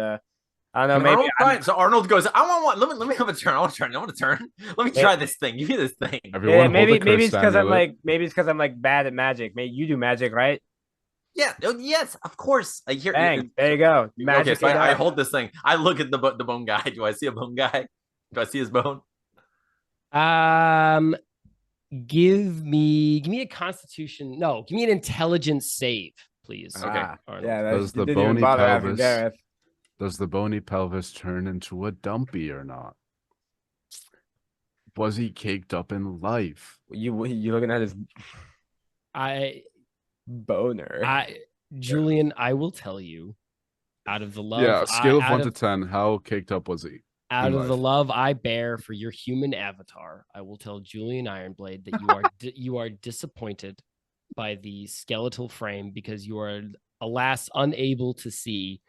I don't know. Can Maybe Arnold try it? So Arnold goes, I want one. Let me have a turn. I want a turn. I want a turn. Let me try this thing. Give me this thing. Everyone hold maybe a curse it's because amulet. I'm like bad at magic. Maybe you do magic, right? Yeah. Yes. Of course. I hear. Bang. There you go. Okay. Magic. So I hold this thing. I look at the bone guy. Do I see a bone guy? Do I see his bone? Give me a constitution. No, give me an intelligence save, please. Okay. Arnold. Yeah. Does the didn't even bony bother asking pelvis Gareth. does the bony pelvis turn into a dumpy or not? Was he caked up in life? You looking at his I boner? Julian, I will tell you, out of the love, Yeah, scale of out 1 to 10, how caked up was he? out in of the life? love I bear for your human avatar, I will tell Julian Ironblade that you are disappointed by the skeletal frame because you are, alas, unable to see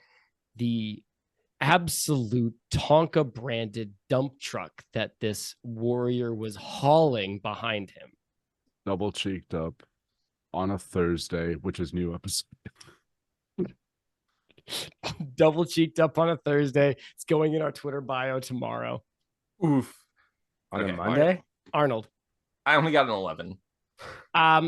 the absolute Tonka branded dump truck that this warrior was hauling behind him. Double cheeked up on a Thursday, which is new episode. Double cheeked up on a Thursday. It's going in our Twitter bio tomorrow. Oof. On Okay, a Monday? Arnold, I only got an 11.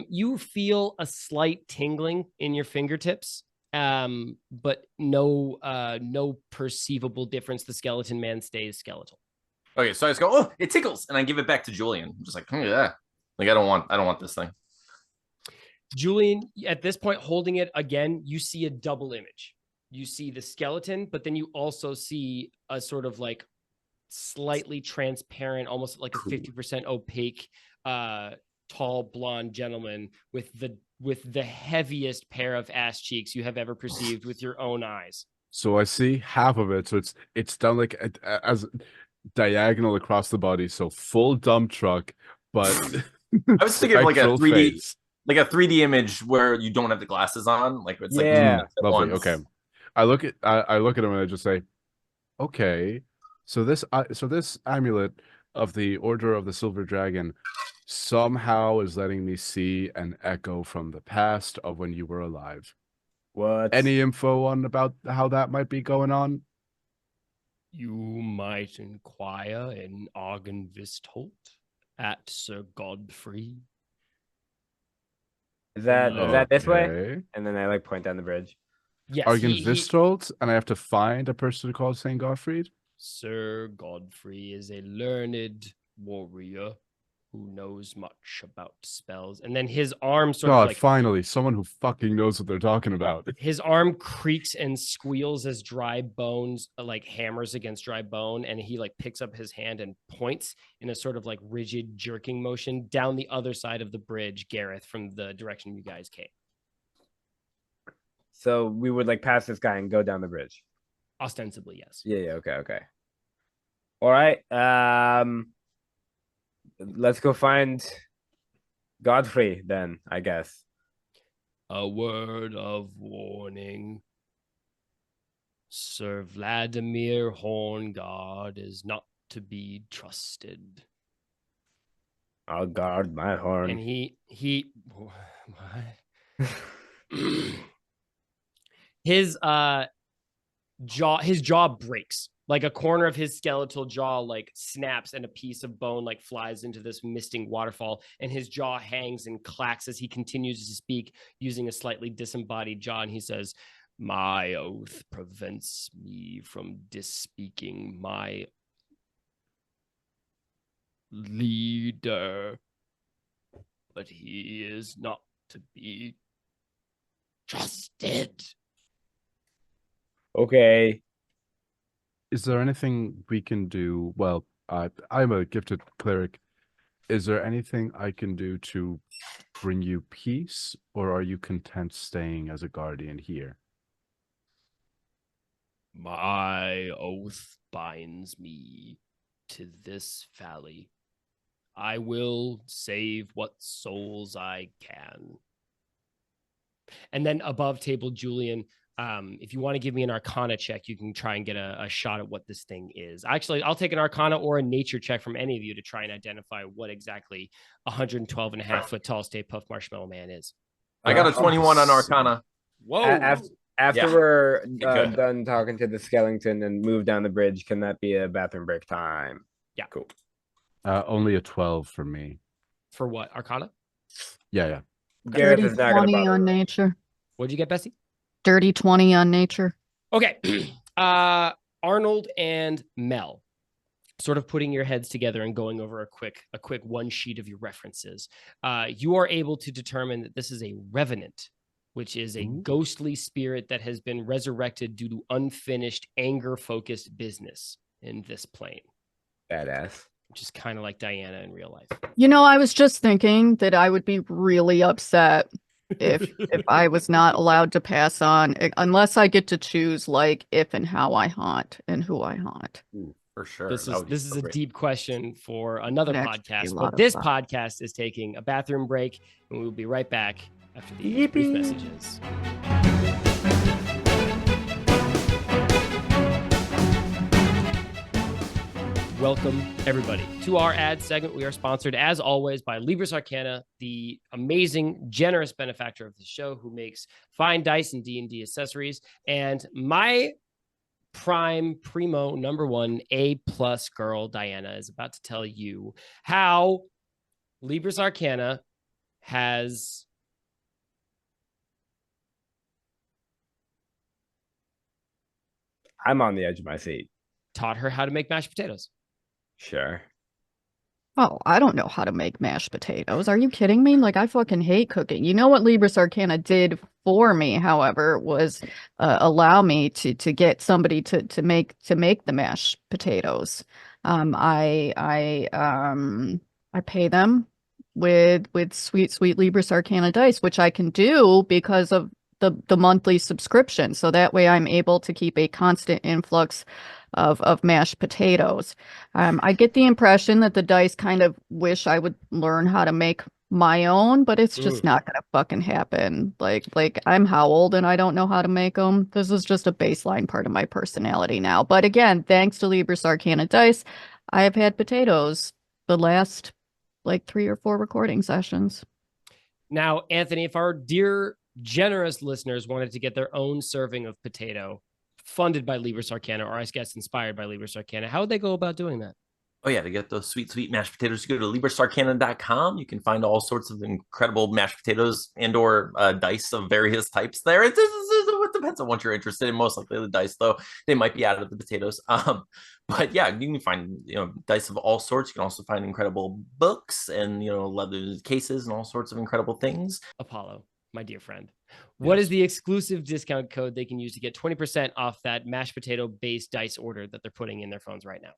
you feel a slight tingling in your fingertips, but no perceivable difference. The skeleton man stays skeletal. Okay, so I just go, oh, it tickles, and I give it back to Julian. I'm just like, yeah. Like I don't want this thing. Julian, at this point, holding it again, you see a double image. You see the skeleton, but then you also see a sort of like slightly transparent, almost like a 50% opaque, tall blonde gentleman with the heaviest pair of ass cheeks you have ever perceived with your own eyes. So I see half of it. So it's done like as diagonal across the body. So full dump truck, but I was thinking of like a spectral 3D, face. like a 3D image where you don't have the glasses on. Like it's Yeah. like Lovely. once. Okay. I look at him and I just say, okay, so this amulet of the Order of the Silver Dragon somehow is letting me see an echo from the past of when you were alive. What? Any info on about how that might be going on? You might inquire in Argenvistholt at Sir Godfrey. Is that this way? Okay. And then I like point down the bridge. Yes, Argenvistholt, and I have to find a person called Saint Gottfried? Sir Godfrey is a learned warrior who knows much about spells. And then his arm sort of God, like finally, someone who fucking knows what they're talking about. his arm creaks and squeals as dry bones like hammers against dry bone, and he like picks up his hand and points in a sort of like rigid jerking motion down the other side of the bridge, Gareth, from the direction you guys came. So we would like pass this guy and go down the bridge. Ostensibly, yes. Yeah. Okay. All right. Let's go find Godfrey then, I guess. A word of warning. Sir Vladimir Horngard is not to be trusted. I'll guard my horn. And he what? his jaw breaks. Like a corner of his skeletal jaw like snaps and a piece of bone like flies into this misting waterfall, and his jaw hangs and clacks as he continues to speak using a slightly disembodied jaw, and he says, "My oath prevents me from disspeaking my leader, but he is not to be trusted." Okay. Is there anything we can do? Well, I'm a gifted cleric. Is there anything I can do to bring you peace, or are you content staying as a guardian here? My oath binds me to this valley. I will save what souls I can. And then above table, Julian, If you want to give me an Arcana check, you can try and get a shot at what this thing is. Actually, I'll take an Arcana or a Nature check from any of you to try and identify what exactly 112 and a half foot tall Stay Puft Marshmallow Man is. I got a 21 on Arcana. Whoa. After Yeah. we're Good. done talking to the skeleton and move down the bridge, can that be a bathroom break time? Yeah. Cool. Only a 12 for me. For what? Arcana? Yeah. Gareth Dirty is not going to 20 bother. on nature. What'd you get, Bessie? Dirty 20 on nature. Okay. Arnold and Mel, sort of putting your heads together and going over a quick one sheet of your references. You are able to determine that this is a revenant, which is a ghostly spirit that has been resurrected due to unfinished anger-focused business in this plane, Badass. which is kind of like Dianna in real life. You know, I was just thinking that I would be really upset if I was not allowed to pass on, unless I get to choose like if and how I haunt and who I haunt. Ooh, for sure. This That would be is so a great. deep question for another Would actually be a podcast, lot but of this fun. podcast is taking a bathroom break, and we will be right back after these brief Yippee. messages. Welcome, everybody, to our ad segment. We are sponsored, as always, by Libris Arcana, the amazing, generous benefactor of the show who makes fine dice and D&D accessories. And my primo number one A+ girl, Dianna, is about to tell you how Libris Arcana has I'm on the edge of my seat. taught her how to make mashed potatoes. Sure. Oh, I don't know how to make mashed potatoes. Are you kidding me? Like, I fucking hate cooking. You know what Libris Arcana did for me, however, was allow me to get somebody to make the mashed potatoes. I pay them with sweet Libris Arcana dice, which I can do because of the monthly subscription. So that way I'm able to keep a constant influx of mashed potatoes. I get the impression that the dice kind of wish I would learn how to make my own, but it's just not gonna fucking happen. Like I'm how old and I don't know how to make them. This is just a baseline part of my personality now. But again, thanks to Libris Arcana dice, I have had potatoes the last like 3 or 4 recording sessions. Now, Anthony, if our dear, generous listeners wanted to get their own serving of potato funded by Libris Arcana, or I guess inspired by Libris Arcana, how would they go about doing that? Oh, yeah, to get those sweet mashed potatoes, you go to LibrisArcana.com. You can find all sorts of incredible mashed potatoes and or dice of various types there. It depends on what you're interested in. Most likely the dice, though. They might be out of the potatoes. But yeah, you can find dice of all sorts. You can also find incredible books and leather cases and all sorts of incredible things. Apollo, my dear friend, what is the exclusive discount code they can use to get 20% off that mashed potato based dice order that they're putting in their phones right now?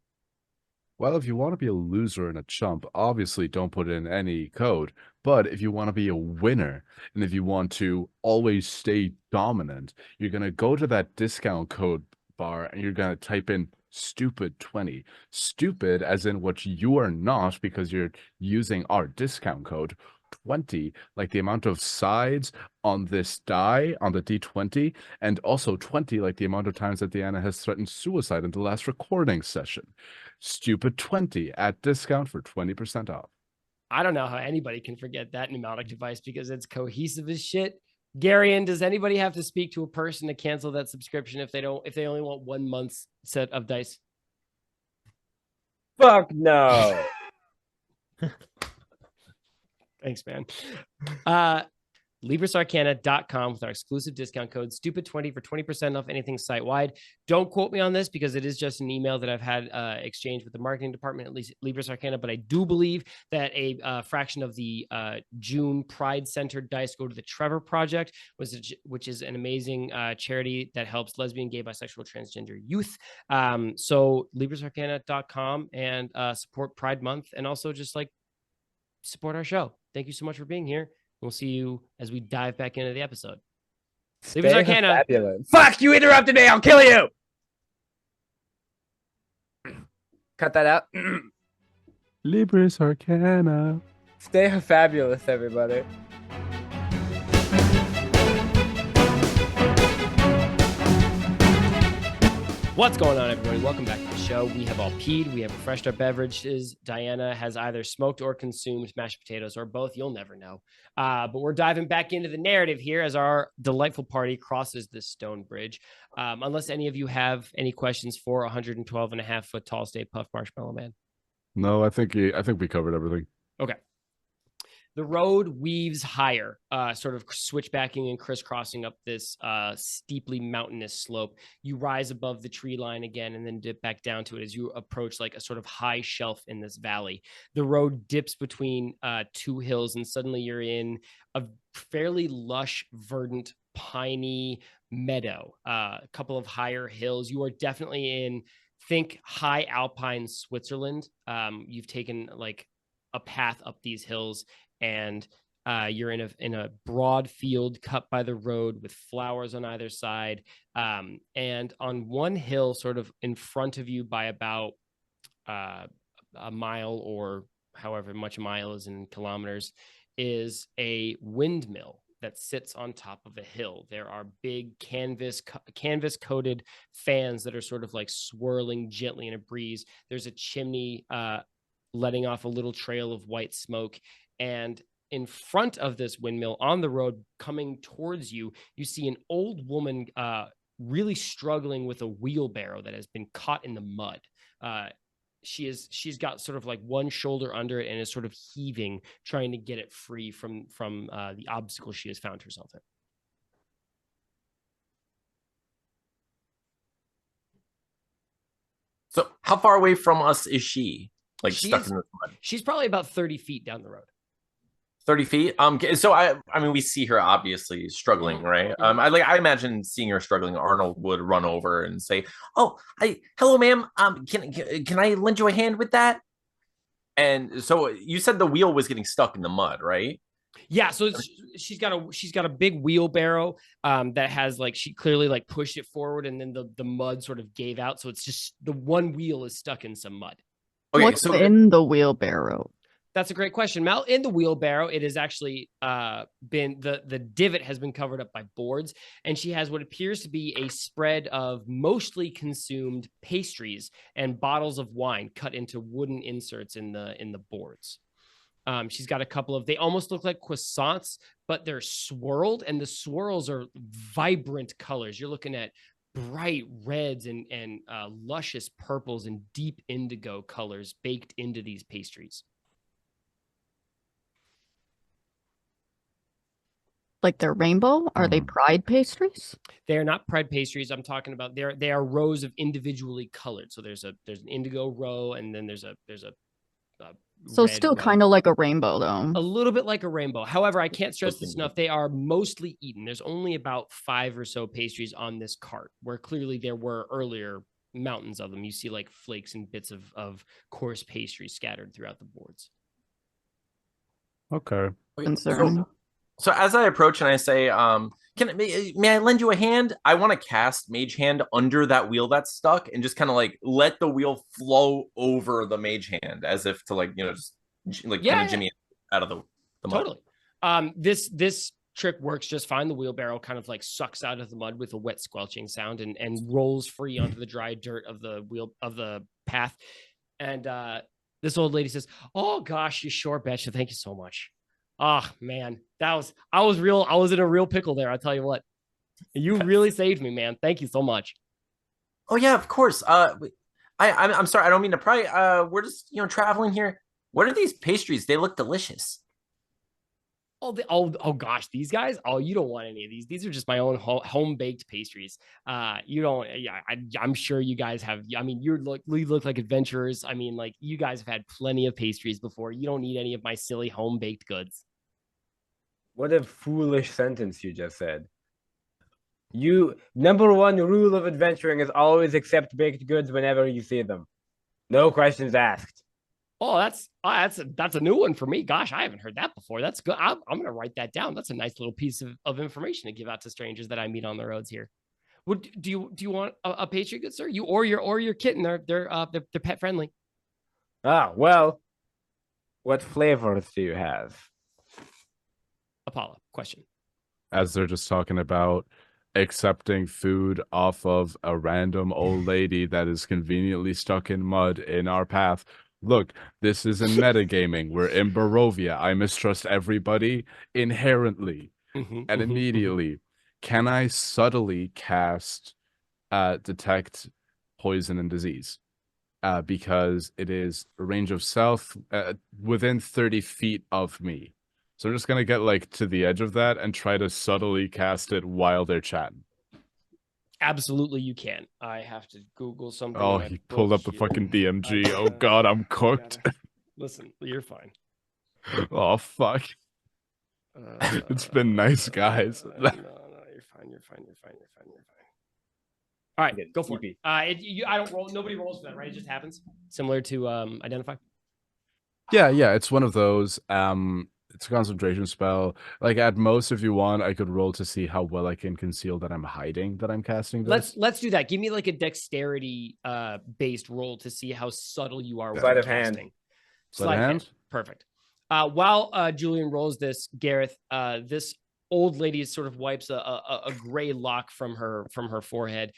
Well, if you want to be a loser and a chump, obviously don't put in any code. But if you want to be a winner, and if you want to always stay dominant, you're going to go to that discount code bar and you're going to type in stupid20. Stupid as in what you are not, because you're using our discount code. 20, like the amount of sides on this die on the D20, and also 20, like the amount of times that Dianna has threatened suicide in the last recording session. Stupid 20 at discount for 20% off. I don't know how anybody can forget that mnemonic device because it's cohesive as shit. Garion, does anybody have to speak to a person to cancel that subscription if they only want 1 month's set of dice? Fuck no. Thanks, man. LibrisArcana.com with our exclusive discount code STUPID20 for 20% off anything site-wide. Don't quote me on this because it is just an email that I've had exchanged with the marketing department, at least at Libris Arcana, but I do believe that a fraction of the June Pride-centered dice go to the Trevor Project, which is an amazing charity that helps lesbian, gay, bisexual, transgender youth. So LibrisArcana.com and support Pride Month, and also just like support our show. Thank you so much for being here. We'll see you as we dive back into the episode. Libris Arcana. Fabulous. Fuck, you interrupted me. I'll kill you. Cut that out. Libris Arcana. Stay fabulous, everybody. What's going on, everybody? Welcome back to the show. We have all peed. We have refreshed our beverages. Diana has either smoked or consumed mashed potatoes, or both. You'll never know. But we're diving back into the narrative here as our delightful party crosses this stone bridge. Unless any of you have any questions for 112 and a half foot tall Stay Puft Marshmallow Man. No, I think we covered everything. Okay. The road weaves higher, sort of switchbacking and crisscrossing up this steeply mountainous slope. You rise above the tree line again and then dip back down to it as you approach like a sort of high shelf in this valley. The road dips between two hills, and suddenly you're in a fairly lush, verdant, piney meadow, a couple of higher hills. You are definitely in, think high alpine Switzerland. You've taken like a path up these hills, and you're in a broad field cut by the road with flowers on either side. And on one hill, sort of in front of you by about a mile, or however much a mile is in kilometers, is a windmill that sits on top of a hill. There are big canvas coated fans that are sort of like swirling gently in a breeze. There's a chimney letting off a little trail of white smoke. And in front of this windmill on the road coming towards you, you see an old woman really struggling with a wheelbarrow that has been caught in the mud. She's got sort of like one shoulder under it and is sort of heaving, trying to get it free from the obstacle she has found herself in. So how far away from us is she? Like stuck in the mud? She's probably about 30 feet down the road. 30 feet. So I mean, we see her obviously struggling, right? I imagine seeing her struggling, Arnold would run over and say, "Oh, hello, ma'am. Can I lend you a hand with that?" And so you said the wheel was getting stuck in the mud, right? Yeah. So she's got a big wheelbarrow that has like, she clearly like pushed it forward, and then the mud sort of gave out. So it's just the one wheel is stuck in some mud. Okay, What's in the wheelbarrow? That's a great question, Mel. In the wheelbarrow, it has actually been the divot has been covered up by boards, and she has what appears to be a spread of mostly consumed pastries and bottles of wine cut into wooden inserts in the boards. She's got a couple of, they almost look like croissants, but they're swirled, and the swirls are vibrant colors. You're looking at bright reds and luscious purples and deep indigo colors baked into these pastries. Like they're rainbow? Are they pride pastries? They are not pride pastries. I'm talking about they are rows of individually colored. So there's an indigo row, and then there's a so still kind of like a rainbow though. A little bit like a rainbow. However, I can't stress this enough. They are mostly eaten. There's only about 5 or so pastries on this cart, where clearly there were earlier mountains of them. You see like flakes and bits of coarse pastry scattered throughout the boards. Okay. Concerning. So as I approach and I say, may I lend you a hand? I want to cast Mage Hand under that wheel that's stuck, and just kind of like let the wheel flow over the Mage Hand, as if to like, just like kind of jimmy out of the mud. Totally. This trick works just fine. The wheelbarrow kind of like sucks out of the mud with a wet squelching sound and rolls free onto the dry dirt of the path. And this old lady says, "Oh gosh, you sure betcha. Thank you so much." Oh man, I was in a real pickle there. I'll tell you what, you really saved me, man. Thank you so much. Oh yeah, of course. I'm sorry. I don't mean to pry. We're just, traveling here. What are these pastries? They look delicious. Oh gosh, these guys. Oh, you don't want any of these. These are just my own home baked pastries. You don't. Yeah, I'm sure you guys have. I mean, you look like adventurers. I mean, like you guys have had plenty of pastries before. You don't need any of my silly home baked goods. What a foolish sentence you just said. Number one rule of adventuring is always accept baked goods whenever you see them. No questions asked. Oh, that's a new one for me. Gosh, I haven't heard that before. That's good. I'm going to write that down. That's a nice little piece of information to give out to strangers that I meet on the roads here. Do you want a pastry, good sir? You or your kitten? They're pet friendly. Ah, well, what flavors do you have? Apollo, question. As they're just talking about accepting food off of a random old lady that is conveniently stuck in mud in our path. Look, this isn't metagaming. We're in Barovia. I mistrust everybody inherently and immediately. Can I subtly cast detect poison and disease? Because it is a range of south within 30 feet of me. So I'm just gonna get like to the edge of that and try to subtly cast it while they're chatting. Absolutely, you can. I have to Google something. Oh, in my he pulled book up the here. fucking DMG. I Oh gotta- god, I'm I cooked. gotta- Listen, you're fine. Oh fuck. It's been nice, guys. No, you're fine. You're fine. You're fine. You're fine. All right, Good. go for EP. it. I don't roll. Nobody rolls for that, right? It just happens. Similar to identify. Yeah, it's one of those. It's a concentration spell. Like at most, if you want, I could roll to see how well I can conceal that I'm hiding that I'm casting this. Let's do that. Give me like a dexterity based roll to see how subtle you are with Sleight your of hand. casting. Sleight of hand? Perfect. While Julian rolls this, Gareth, this old lady sort of wipes a gray lock from her forehead.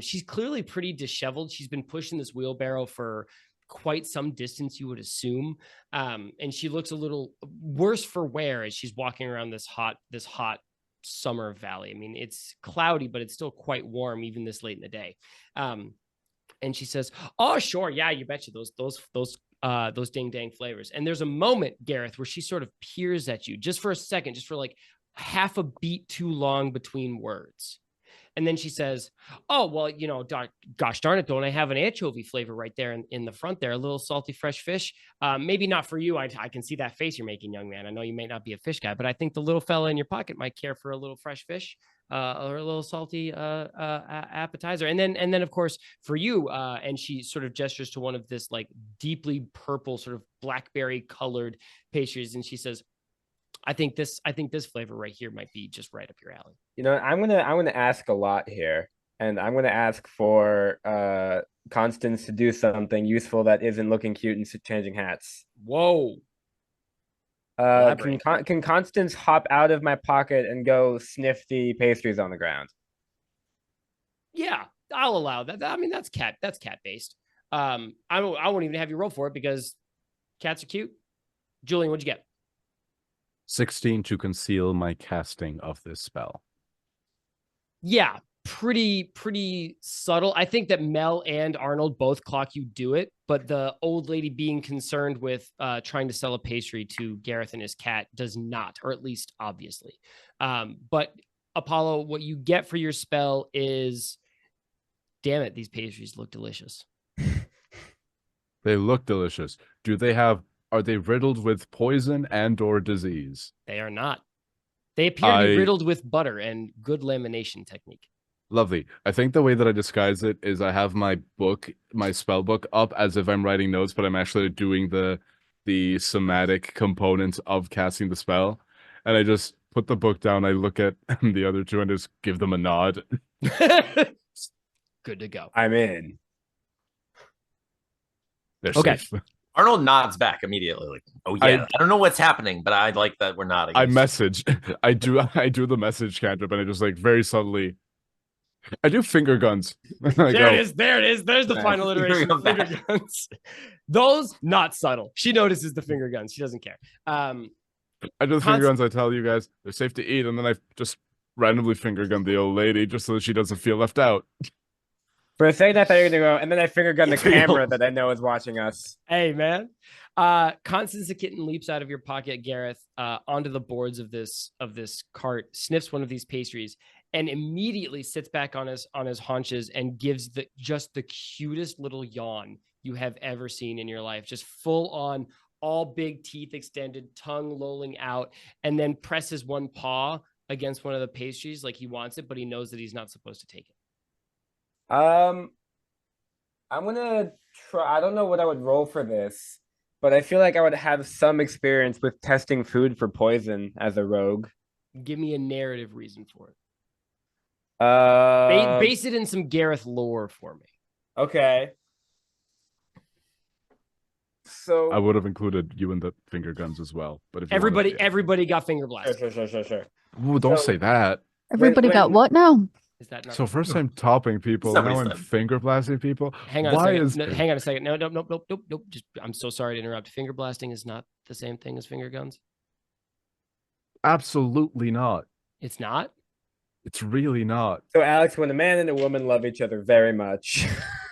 She's clearly pretty disheveled. She's been pushing this wheelbarrow for quite some distance, you would assume. And she looks a little worse for wear as she's walking around this hot summer valley. I mean, it's cloudy, but it's still quite warm even this late in the day. And she says, "Oh, sure, yeah, you betcha. Those ding dang flavors." And there's a moment, Gareth, where she sort of peers at you just for a second, just for like half a beat too long between words. And then she says, "Oh, well, gosh darn it, don't I have an anchovy flavor right there in the front there? A little salty, fresh fish. Maybe not for you. I can see that face you're making, young man. I know you may not be a fish guy, but I think the little fella in your pocket might care for a little fresh fish or a little salty appetizer." And then, of course, for you, and she sort of gestures to one of this like deeply purple, sort of blackberry colored pastries, and she says, I think this flavor right here might be just right up your alley. I'm gonna ask a lot here, and I'm gonna ask for Constance to do something useful that isn't looking cute and changing hats. Whoa. Can Constance hop out of my pocket and go sniff the pastries on the ground? Yeah, I'll allow that. I mean, that's cat based. I won't even have you roll for it because cats are cute. Julian, what'd you get? 16 to conceal my casting of this spell. Yeah, pretty subtle. I think that Mel and Arnold both clock you do it, but the old lady being concerned with trying to sell a pastry to Gareth and his cat does not, or at least obviously. But Apollo, what you get for your spell is, damn it, these pastries look delicious. They look delicious. Are they riddled with poison and or disease? They are not. They appear to be riddled with butter and good lamination technique. Lovely. I think the way that I disguise it is I have my spell book up as if I'm writing notes, but I'm actually doing the somatic components of casting the spell. And I just put the book down, I look at the other two and just give them a nod. Good to go. I'm in. They're Okay. safe. Arnold nods back immediately, like, "Oh yeah, I don't know what's happening, but I like that we're nodding." I message. I do the message cantrip, and I just like very subtly. I do finger guns. There it is. There's the Nice. final iteration of Finger finger guns. Those not subtle. She notices the finger guns. She doesn't care. I do the finger guns. I tell you guys they're safe to eat, and then I just randomly finger gun the old lady just so that she doesn't feel left out. For a second, I thought you were gonna go, and then I finger gun the camera that I know is watching us. Hey, man. Constance the kitten leaps out of your pocket, Gareth, onto the boards of this cart, sniffs one of these pastries, and immediately sits back on his haunches and gives just the cutest little yawn you have ever seen in your life. Just full on, all big teeth extended, tongue lolling out, and then presses one paw against one of the pastries like he wants it, but he knows that he's not supposed to take it. I'm gonna try. I don't know what I would roll for this, but I feel like I would have some experience with testing food for poison as a rogue. Give me a narrative reason for it. Uh, Base it in some Gareth lore for me. Okay. So I would have included you in the finger guns as well, but if you Everybody wanted- everybody got finger blasted. Sure. Ooh, don't So- say that. Everybody got when- what now? Is that not? So first I'm topping people, Somebody now I'm slim. finger blasting people. Hang on Why a second. is No, hang on a second. No, nope, nope, nope, nope, nope. Just, I'm so sorry to interrupt. Finger blasting is not the same thing as finger guns. absolutely not. It's not. It's really not. So, Alex, when a man and a woman love each other very much,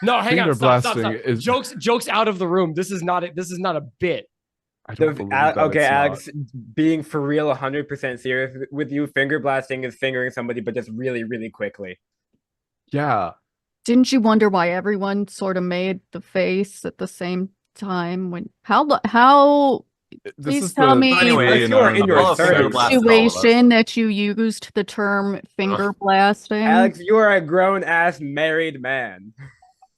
No, hang Finger on. Stop, stop, blasting stop. is- Jokes out of the room. This is not. This is not a bit. I don't believe that okay, it's Alex, not. being for real 100% serious with you, finger blasting is fingering somebody, but just really, really quickly. Yeah. Didn't you wonder why everyone sort of made the face at the same time? When how This Please is tell the me Anyway, the if you are in your I'll finger 30s. blast all of us. situation that you used the term finger blasting? Alex, you are a grown ass married man.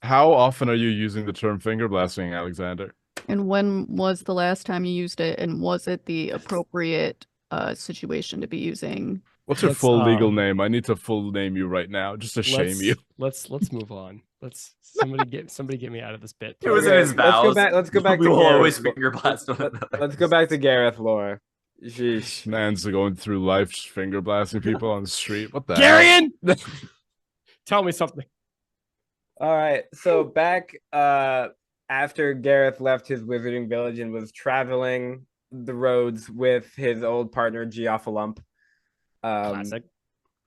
How often are you using the term finger blasting, Alexander? And when was the last time you used it? And was it the appropriate situation to be using? What's your Let's, full legal name? I need to full name you right now, just to shame you. Let's move on. Let's somebody get me out of this bit. It was in Okay, his vows. Let's go back We to will Gareth. always finger blast one another. Let's go back to Gareth lore. Sheesh. Man's going through life just finger blasting people on the street. What the hell? Garion, tell me something. All right. So back after Gareth left his wizarding village and was traveling the roads with his old partner Geoffalump. Classic.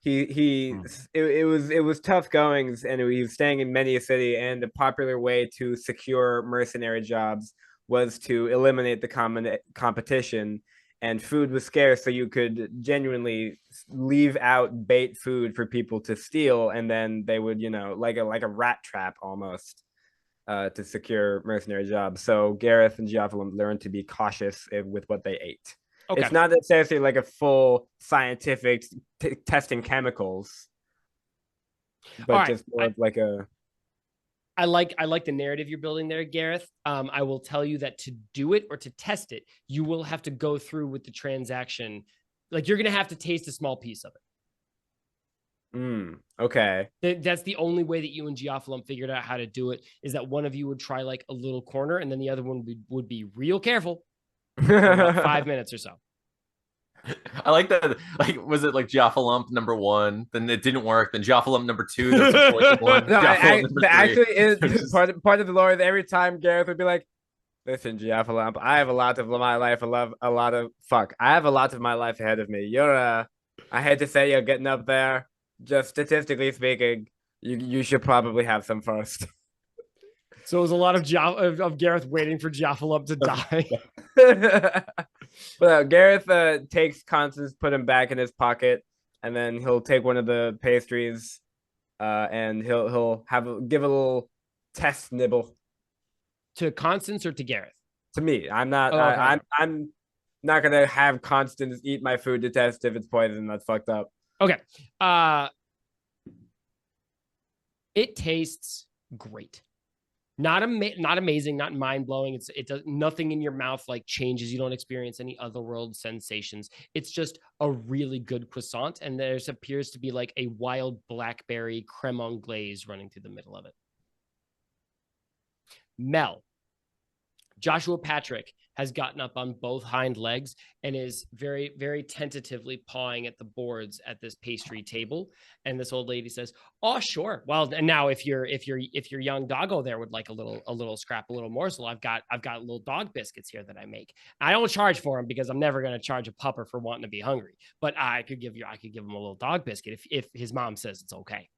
It was tough goings, and he was staying in many a city, and a popular way to secure mercenary jobs was to eliminate the competition, and food was scarce, so you could genuinely leave out bait food for people to steal, and then they would, like a rat trap almost, to secure mercenary jobs. So Gareth and Geoffalump learned to be cautious with what they ate. Okay. It's not necessarily like a full scientific testing chemicals, but All right, just more of like a. I like the narrative you're building there, Gareth. I will tell you that to do it or to test it, you will have to go through with the transaction. Like you're gonna have to taste a small piece of it. Okay. That's the only way that you and Geoffalump figured out how to do it, is that one of you would try like a little corner and then the other one would be real careful for about 5 minutes or so. I like that. Like, was it like Geoffalump number 1? Then it didn't work. Then Geoffalump number 2. Then the one. No, Geoffalump number 3. actually, is part of the lore is every time Gareth would be like, "Listen, Geoffalump, I have a lot of my life. I have a lot of my life ahead of me. I hate to say you're getting up there. Just statistically speaking, you should probably have some first." So it was a lot of Gareth waiting for Geoffalump to die. But Gareth takes Constance, put him back in his pocket, and then he'll take one of the pastries, and he'll give a little test nibble To Constance or to Gareth? to me. I'm not. Oh, okay. I'm not gonna have Constance eat my food to test if it's poison. That's fucked up. Okay. It tastes great. Not amazing, not mind-blowing. It does nothing in your mouth like changes. You don't experience any otherworld sensations. It's just a really good croissant, and there appears to be like a wild blackberry creme anglaise running through the middle of it. Mel, Joshua Patrick has gotten up on both hind legs and is very, very tentatively pawing at the boards at this pastry table. And this old lady says, "Oh, sure. Well, and now if your young doggo there would like a little scrap, a little morsel, I've got little dog biscuits here that I make. I don't charge for them because I'm never going to charge a pupper for wanting to be hungry. But I could give him a little dog biscuit if his mom says it's okay."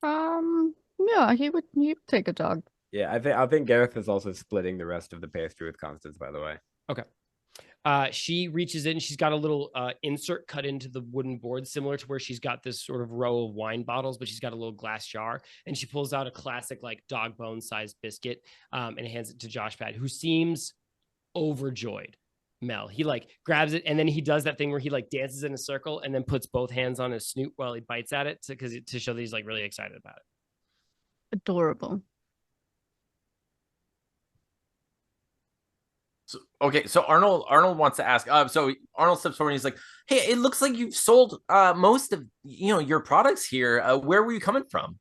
Yeah, he'd take a dog. Yeah, I think Gareth is also splitting the rest of the pastry with Constance. By the way. Okay. She reaches in. She's got a little insert cut into the wooden board, similar to where she's got this sort of row of wine bottles, but she's got a little glass jar, and she pulls out a classic like dog bone sized biscuit, and hands it to Josh Pad, who seems overjoyed. Mel, he like grabs it, and then he does that thing where he like dances in a circle and then puts both hands on his snoot while he bites at it to show that he's like really excited about it. Adorable. So Arnold wants to ask. So Arnold steps forward and he's like, "Hey, it looks like you've sold most of your products here. Where were you coming from?"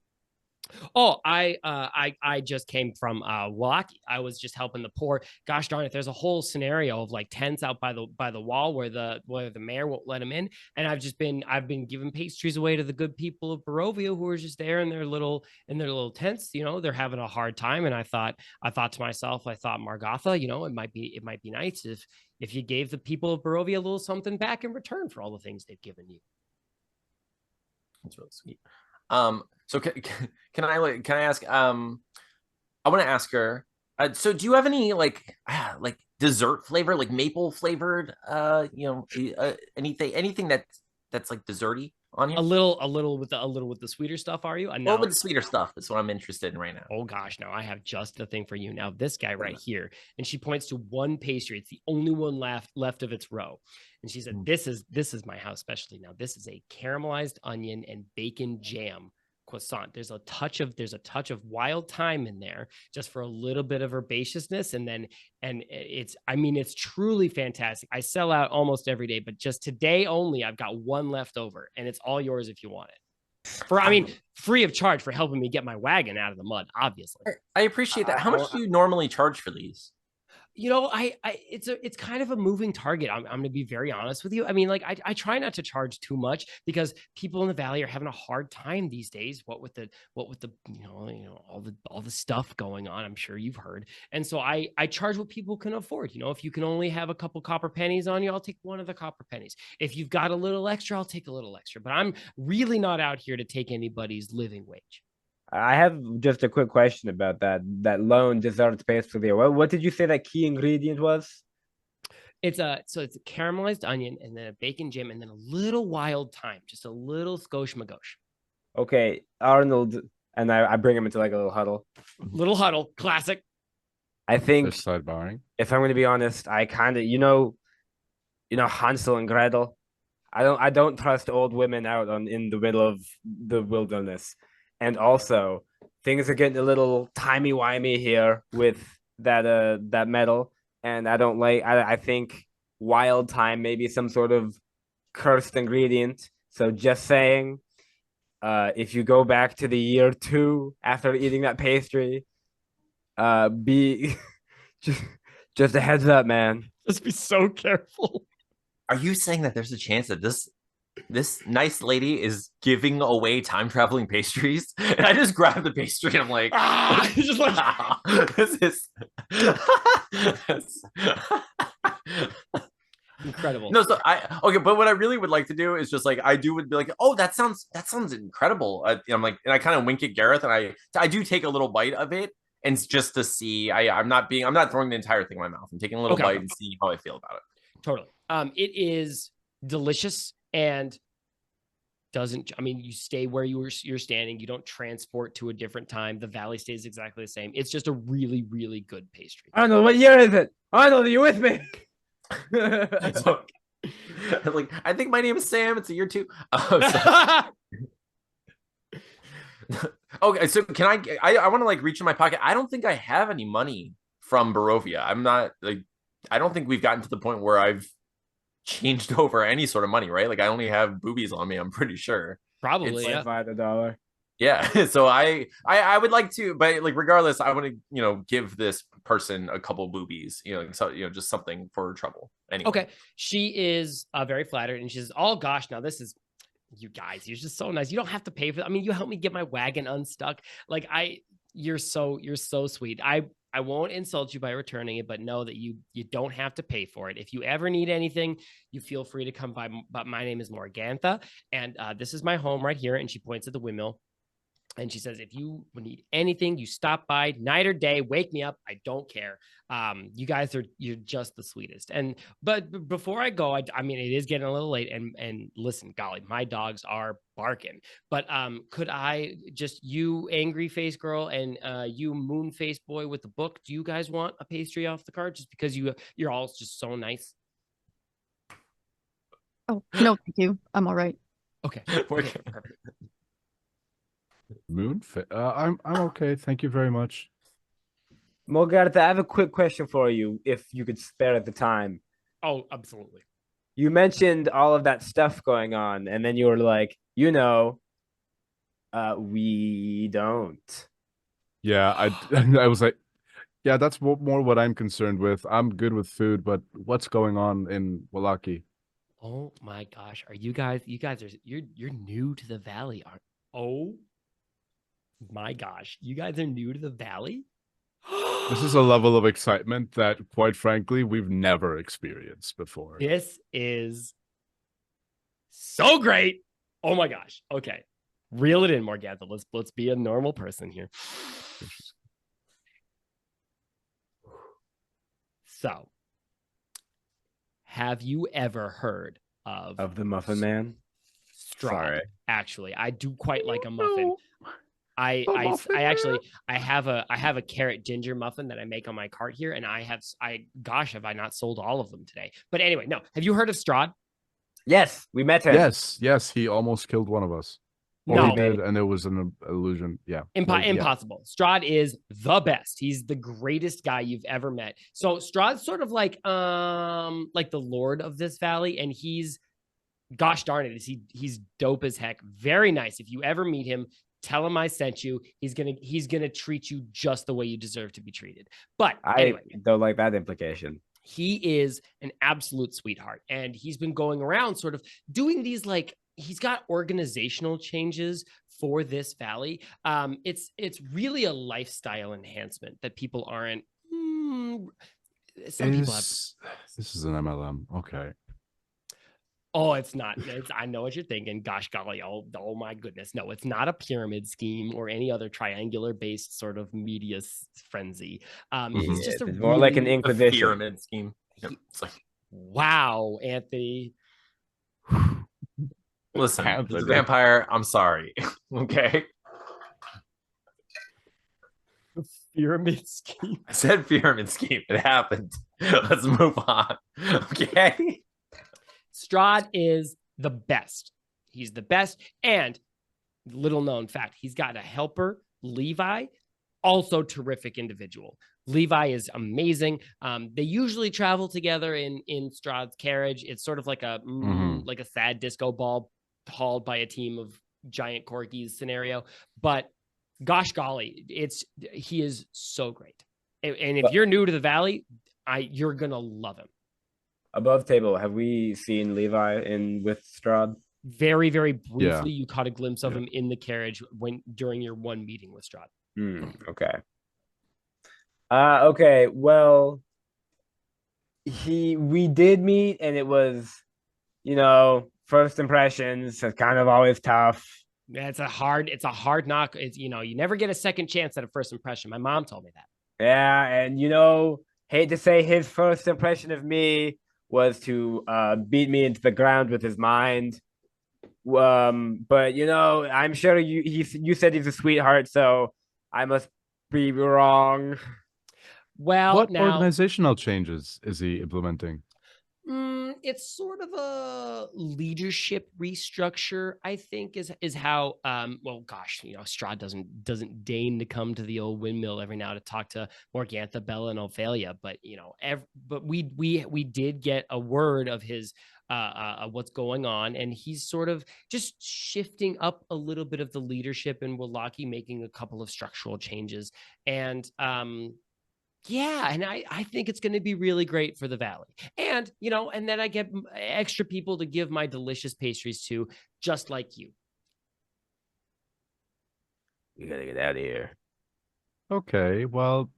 Oh, I just came from Milwaukee. I was just helping the poor. Gosh darn it, there's a whole scenario of like tents out by the wall where the mayor won't let them in, and I've been giving pastries away to the good people of Barovia who are just there in their little tents. You know, they're having a hard time, and I thought to myself, I thought, Margotha, you know, it might be nice if you gave the people of Barovia a little something back in return for all the things they've given you. That's really sweet. So can I ask? I want to ask her. So do you have any like dessert flavor, like maple flavored? Anything that's like desserty on here? A little with the sweeter stuff. Are you? Well, with the sweeter stuff. That's what I'm interested in right now. Oh gosh, now I have just the thing for you. Now this guy right here, and she points to one pastry. It's the only one left of its row, and she said, "This is my house specialty. Now this is a caramelized onion and bacon jam croissant. There's a touch of wild thyme in there, just for a little bit of herbaceousness, and it's truly fantastic. I sell out almost every day, but just today only, I've got one left over, and it's all yours if you want it." Free of charge for helping me get my wagon out of the mud, obviously. I appreciate that. How much do you normally charge for these? You know, it's kind of a moving target. I'm going to be very honest with you. I mean, like I try not to charge too much because people in the valley are having a hard time these days. What with the all the stuff going on, I'm sure you've heard. And so I charge what people can afford. You know, if you can only have a couple copper pennies on you, I'll take one of the copper pennies. If you've got a little extra, I'll take a little extra. But I'm really not out here to take anybody's living wage. I have just a quick question about that lone dessert pastry. What did you say that key ingredient was? It's a caramelized onion and then a bacon jam and then a little wild thyme, just a little skosh magosh. Okay, Arnold, and I bring him into like a little huddle. Little huddle, classic. I think Just sidebarring. if I'm going to be honest, I kind of Hansel and Gretel. I don't trust old women out in the middle of the wilderness. And also, things are getting a little timey-wimey here with that metal. And I don't like, I think wild thyme may be some sort of cursed ingredient. So just saying, if you go back to the year 2 after eating that pastry, be just a heads up, man. Just be so careful. Are you saying that there's a chance that this nice lady is giving away time traveling pastries? And I just grab the pastry and I'm like, just like this is incredible. No, so but what I really would like to do is just like would be like, oh, that sounds incredible. I'm like, and I kind of wink at Gareth, and I do take a little bite of it, and it's just to see. I'm not throwing the entire thing in my mouth. I'm taking a little bite and see how I feel about it. Totally. It is delicious and you stay where you're standing. You don't transport to a different time. The valley stays exactly the same. It's just a really, really good pastry. Arnold, what year is it? Arnold, are you with me? So, like, I think my name is Sam. It's a year 2. Okay, so can I want to like reach in my pocket. I don't think I have any money from Barovia. I'm not like, I don't think we've gotten to the point where I've changed over any sort of money, right? Like I only have boobies on me, I'm pretty sure. Probably, it's like $5. Yeah. So I would like to, but like regardless, I want to, give this person a couple boobies, so just something for trouble. Anyway. Okay. She is very flattered, and she says, "Oh gosh, now this is, you guys, you're just so nice. You don't have to pay for that. I mean, you helped me get my wagon unstuck. Like you're so sweet. I won't insult you by returning it, but know that you don't have to pay for it. If you ever need anything, you feel free to come by. But my name is Morgantha, and this is my home right here." And she points at the windmill, and she says, "If you need anything, you stop by night or day. Wake me up. I don't care. You guys you're just the sweetest." But before I go, I mean, it is getting a little late, and listen, golly, my dogs are barking. But could I just, you angry face girl and you moon face boy with the book, do you guys want a pastry off the card just because you're all just so nice? Oh no, thank you. I'm all right. Okay. Moon? I'm okay. Thank you very much. Morgantha, I have a quick question for you, if you could spare at the time. Oh, absolutely. You mentioned all of that stuff going on, and then you were like, We don't. Yeah, I was like, yeah, that's more what I'm concerned with. I'm good with food, but what's going on in Wallaki? Oh my gosh, are you guys are you're new to the valley, aren't? Oh my gosh, you guys are new to the valley? This is a level of excitement that, quite frankly, we've never experienced before. This is so great. Oh my gosh. Okay. Reel it in, Morgantha. Let's be a normal person here. So, have you ever heard of The Muffin Man? Strahd? Sorry. Actually, I do quite like a muffin. I muffin actually I have a carrot ginger muffin that I make on my cart here, and gosh, have I not sold all of them today? But anyway, no. Have you heard of Strahd? Yes, we met him. Yes, he almost killed one of us. Or No. he did, and it was an illusion. Yeah. Yeah. Impossible. Strahd is the best. He's the greatest guy you've ever met. So Strahd's sort of like the lord of this valley, and he's gosh darn it, he's dope as heck. Very nice. If you ever meet him, tell him I sent you. He's gonna treat you just the way you deserve to be treated. But anyway, I don't like that implication. he is an absolute sweetheart, and he's been going around sort of doing these he's got organizational changes for this valley. It's really a lifestyle enhancement that people aren't. Some people have. This is an MLM. Okay. Oh, it's not. I know what you're thinking. Gosh golly, oh my goodness. No, it's not a pyramid scheme or any other triangular-based sort of media frenzy. He's just It's more like an really- inquisition. Pyramid scheme. It's like, wow, Anthony. listen, Anthony. this vampire. I'm sorry. Okay, Pyramid scheme. I said pyramid scheme. It happened. Let's move on. Okay. Strahd is the best. He's the best. And little known fact, he's got a helper, Levi, also terrific individual. Levi is amazing. They usually travel together in Strahd's carriage. It's sort of like a like a sad disco ball hauled by a team of giant corgis scenario. But gosh golly, he is so great. And if you're new to the valley, you're gonna love him. Above table, have we seen Levi with Strahd? Very, very briefly, Yeah. you caught a glimpse of him in the carriage during your one meeting with Strahd. Okay. Okay. Well, we did meet, and it was, first impressions are kind of always tough. It's a hard knock. It's you never get a second chance at a first impression. My mom told me that. Yeah, and hate to say his first impression of me was to beat me into the ground with his mind. But I'm sure you said he's a sweetheart, so I must be wrong. Well, What now organizational changes is he implementing? it's sort of a leadership restructure, I think, is how well gosh, Strahd doesn't deign to come to the old windmill every now to talk to Morgantha, Bella, and Ophelia, but but we did get a word of his what's going on, and he's sort of just shifting up a little bit of the leadership in Wallaki, making a couple of structural changes, and yeah, and I think it's going to be really great for the valley. And, and then I get extra people to give my delicious pastries to, just like you. We gotta get out of here. Okay, well,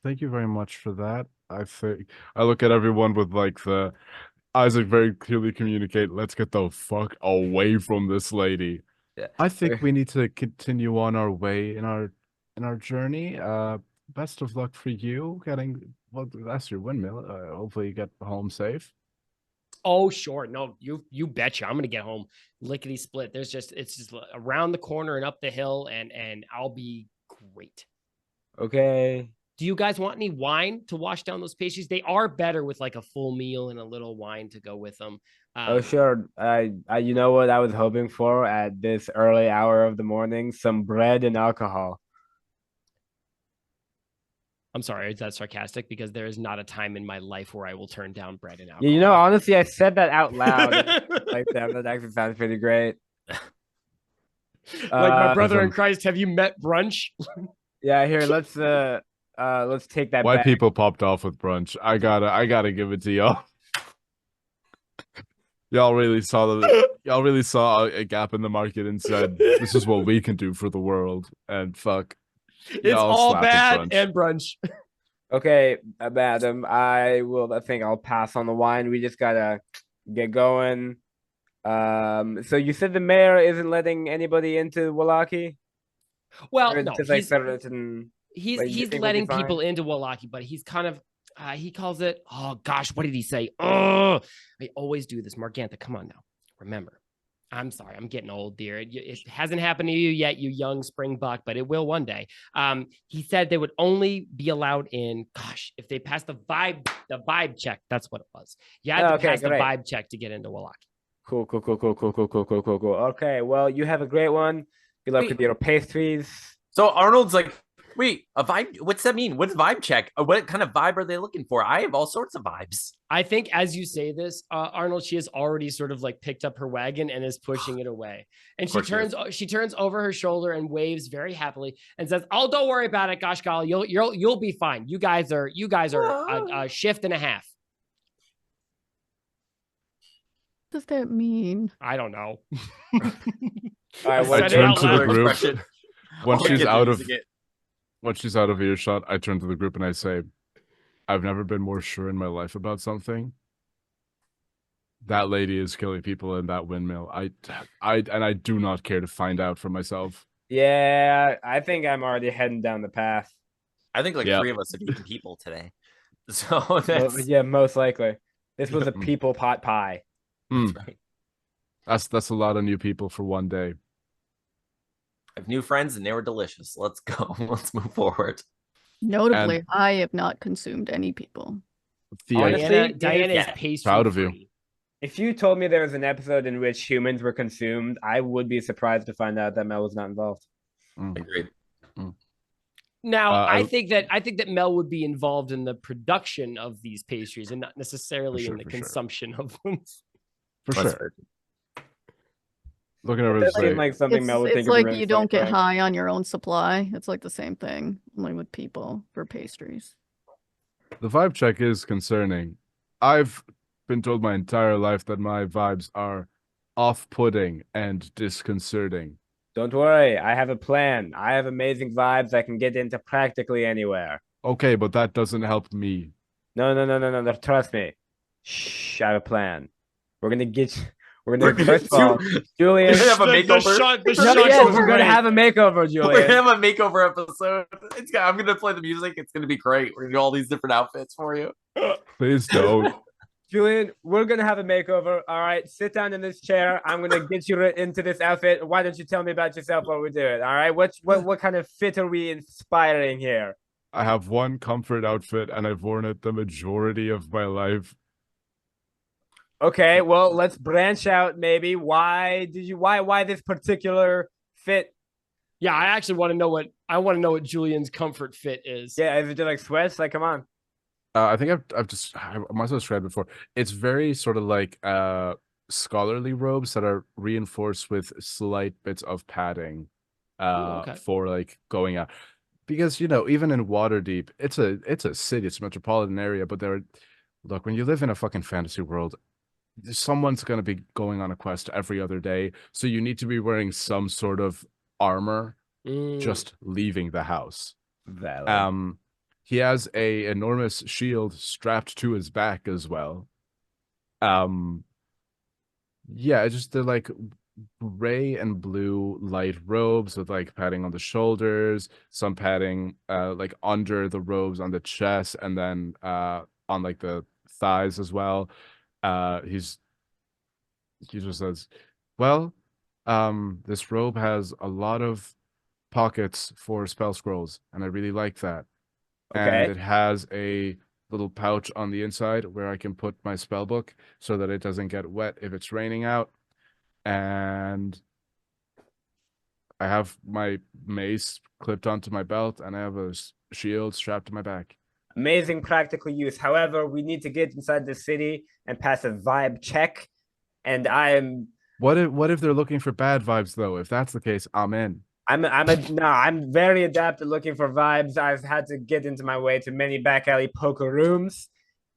thank you very much for that. I think I look at everyone with the Isaac very clearly communicate, let's get the fuck away from this lady. Yeah. I think we need to continue on our way in our journey. Best of luck for you that's your windmill. Hopefully you get home safe. Oh, sure. No, you betcha. I'm going to get home lickety split. It's just around the corner and up the hill, and I'll be great. Okay. Do you guys want any wine to wash down those pastries? They are better with a full meal and a little wine to go with them. Oh, sure. I you know what I was hoping for at this early hour of the morning? Some bread and alcohol. I'm sorry, is that sarcastic? Because there is not a time in my life where I will turn down bread and alcohol. Yeah, honestly, I said that out loud. That actually sounds pretty great. Like my brother in Um, Christ, have you met Brunch? Yeah, here, let's take that White back. people popped off with Brunch. I gotta give it to y'all. Y'all really saw a gap in the market and said, "This is what we can do for the world." And fuck, It's y'all all slapped at bad Brunch. and Brunch. Okay, madam, I think I'll pass on the wine. We just gotta get going. So you said the mayor isn't letting anybody into Wallaki? Well, Or no, just like certain, he's like, you he's think we'll be letting people fine? into Wallaki, but he's kind of he calls it, oh gosh, what did he say? Oh, I always do this. Morgantha, come on now. Remember, I'm sorry, I'm getting old, dear. It hasn't happened to you yet, you young spring buck, but it will one day. He said they would only be allowed in, gosh, if they passed the vibe check. That's what it was. You had to Okay, pass the great. vibe check to get into Wallaki. Cool. Okay, well, you have a great one. Good luck Wait. with your pastries. So Arnold's like, wait, a vibe? What's that mean? What's vibe check? What kind of vibe are they looking for? I have all sorts of vibes. I think as you say this, Arnold, she has already sort of like picked up her wagon and is pushing it away. And she turns over her shoulder and waves very happily and says, "Oh, don't worry about it, gosh golly, you'll be fine. You guys are a shift and a half." What does that mean? I don't know. All right, I well, said it turn out to the loud. group. Expression. When Oh, she's get out the of music. when she's out of earshot, I turn to the group and I say, "I've never been more sure in my life about something. That lady is killing people in that windmill. I do not care to find out for myself." yeah, I think I'm already heading down the path. I think like Yep. 3 of us have eaten people today. So Well, that's yeah, most likely. This was a Mm. people pot pie. right. That's a lot of new people for one day. I have new friends and they were delicious. Let's go. Let's move forward. Notably, I have not consumed any people. The Honestly, Diana is yeah, pastry proud of you. free. If you told me there was an episode in which humans were consumed, I would be surprised to find out that Mel was not involved. Agreed. Now, I I- think that Mel would be involved in the production of these pastries and not necessarily For in the sure. consumption of them. For That's sure. fair. Looking over It and does seem say, like something It's, Mel would it's think would be like really you don't funny, get right? high on your own supply. It's like the same thing, only with people for pastries. the vibe check is concerning. I've been told my entire life that my vibes are off-putting and disconcerting. Don't worry, I have a plan. I have amazing vibes I can get into practically anywhere. Okay, but that doesn't help me. No, trust me. Shh, I have a plan. We're gonna get you. We're We're gonna gonna first of all, do- Julian. We're gonna have a makeover. No, yes, we're gonna have a makeover, We're Julian. gonna have a makeover episode. I'm gonna play the music. It's gonna be great. We're gonna do all these different outfits for you. Please don't. Julian, we're gonna have a makeover. All right, sit down in this chair. I'm gonna get you into this outfit. Why don't you tell me about yourself while we do it? All right, what kind of fit are we inspiring here? I have one comfort outfit and I've worn it the majority of my life. Okay, well, let's branch out. Maybe why this particular fit? Yeah, I actually want to know what Julian's comfort fit is. Yeah, is it just like sweats? Like, come on. I think I might as well described it before. It's very sort of like scholarly robes that are reinforced with slight bits of padding okay. for like going out. Because even in Waterdeep, it's a city, it's a metropolitan area, but look, when you live in a fucking fantasy world, someone's gonna be going on a quest every other day, so you need to be wearing some sort of armor just leaving the house. Valid. He has a enormous shield strapped to his back as well. Yeah, they're like gray and blue light robes with like padding on the shoulders, some padding like under the robes on the chest, and then on like the thighs as well. He just says, well, this robe has a lot of pockets for spell scrolls, and I really like that. Okay. And it has a little pouch on the inside where I can put my spell book so that it doesn't get wet if it's raining out. And I have my mace clipped onto my belt, and I have a shield strapped to my back. Amazing practical use. However, we need to get inside the city and pass a vibe check. And What if they're looking for bad vibes though? If that's the case, I'm in. I'm very adept at looking for vibes. I've had to get into my way to many back alley poker rooms.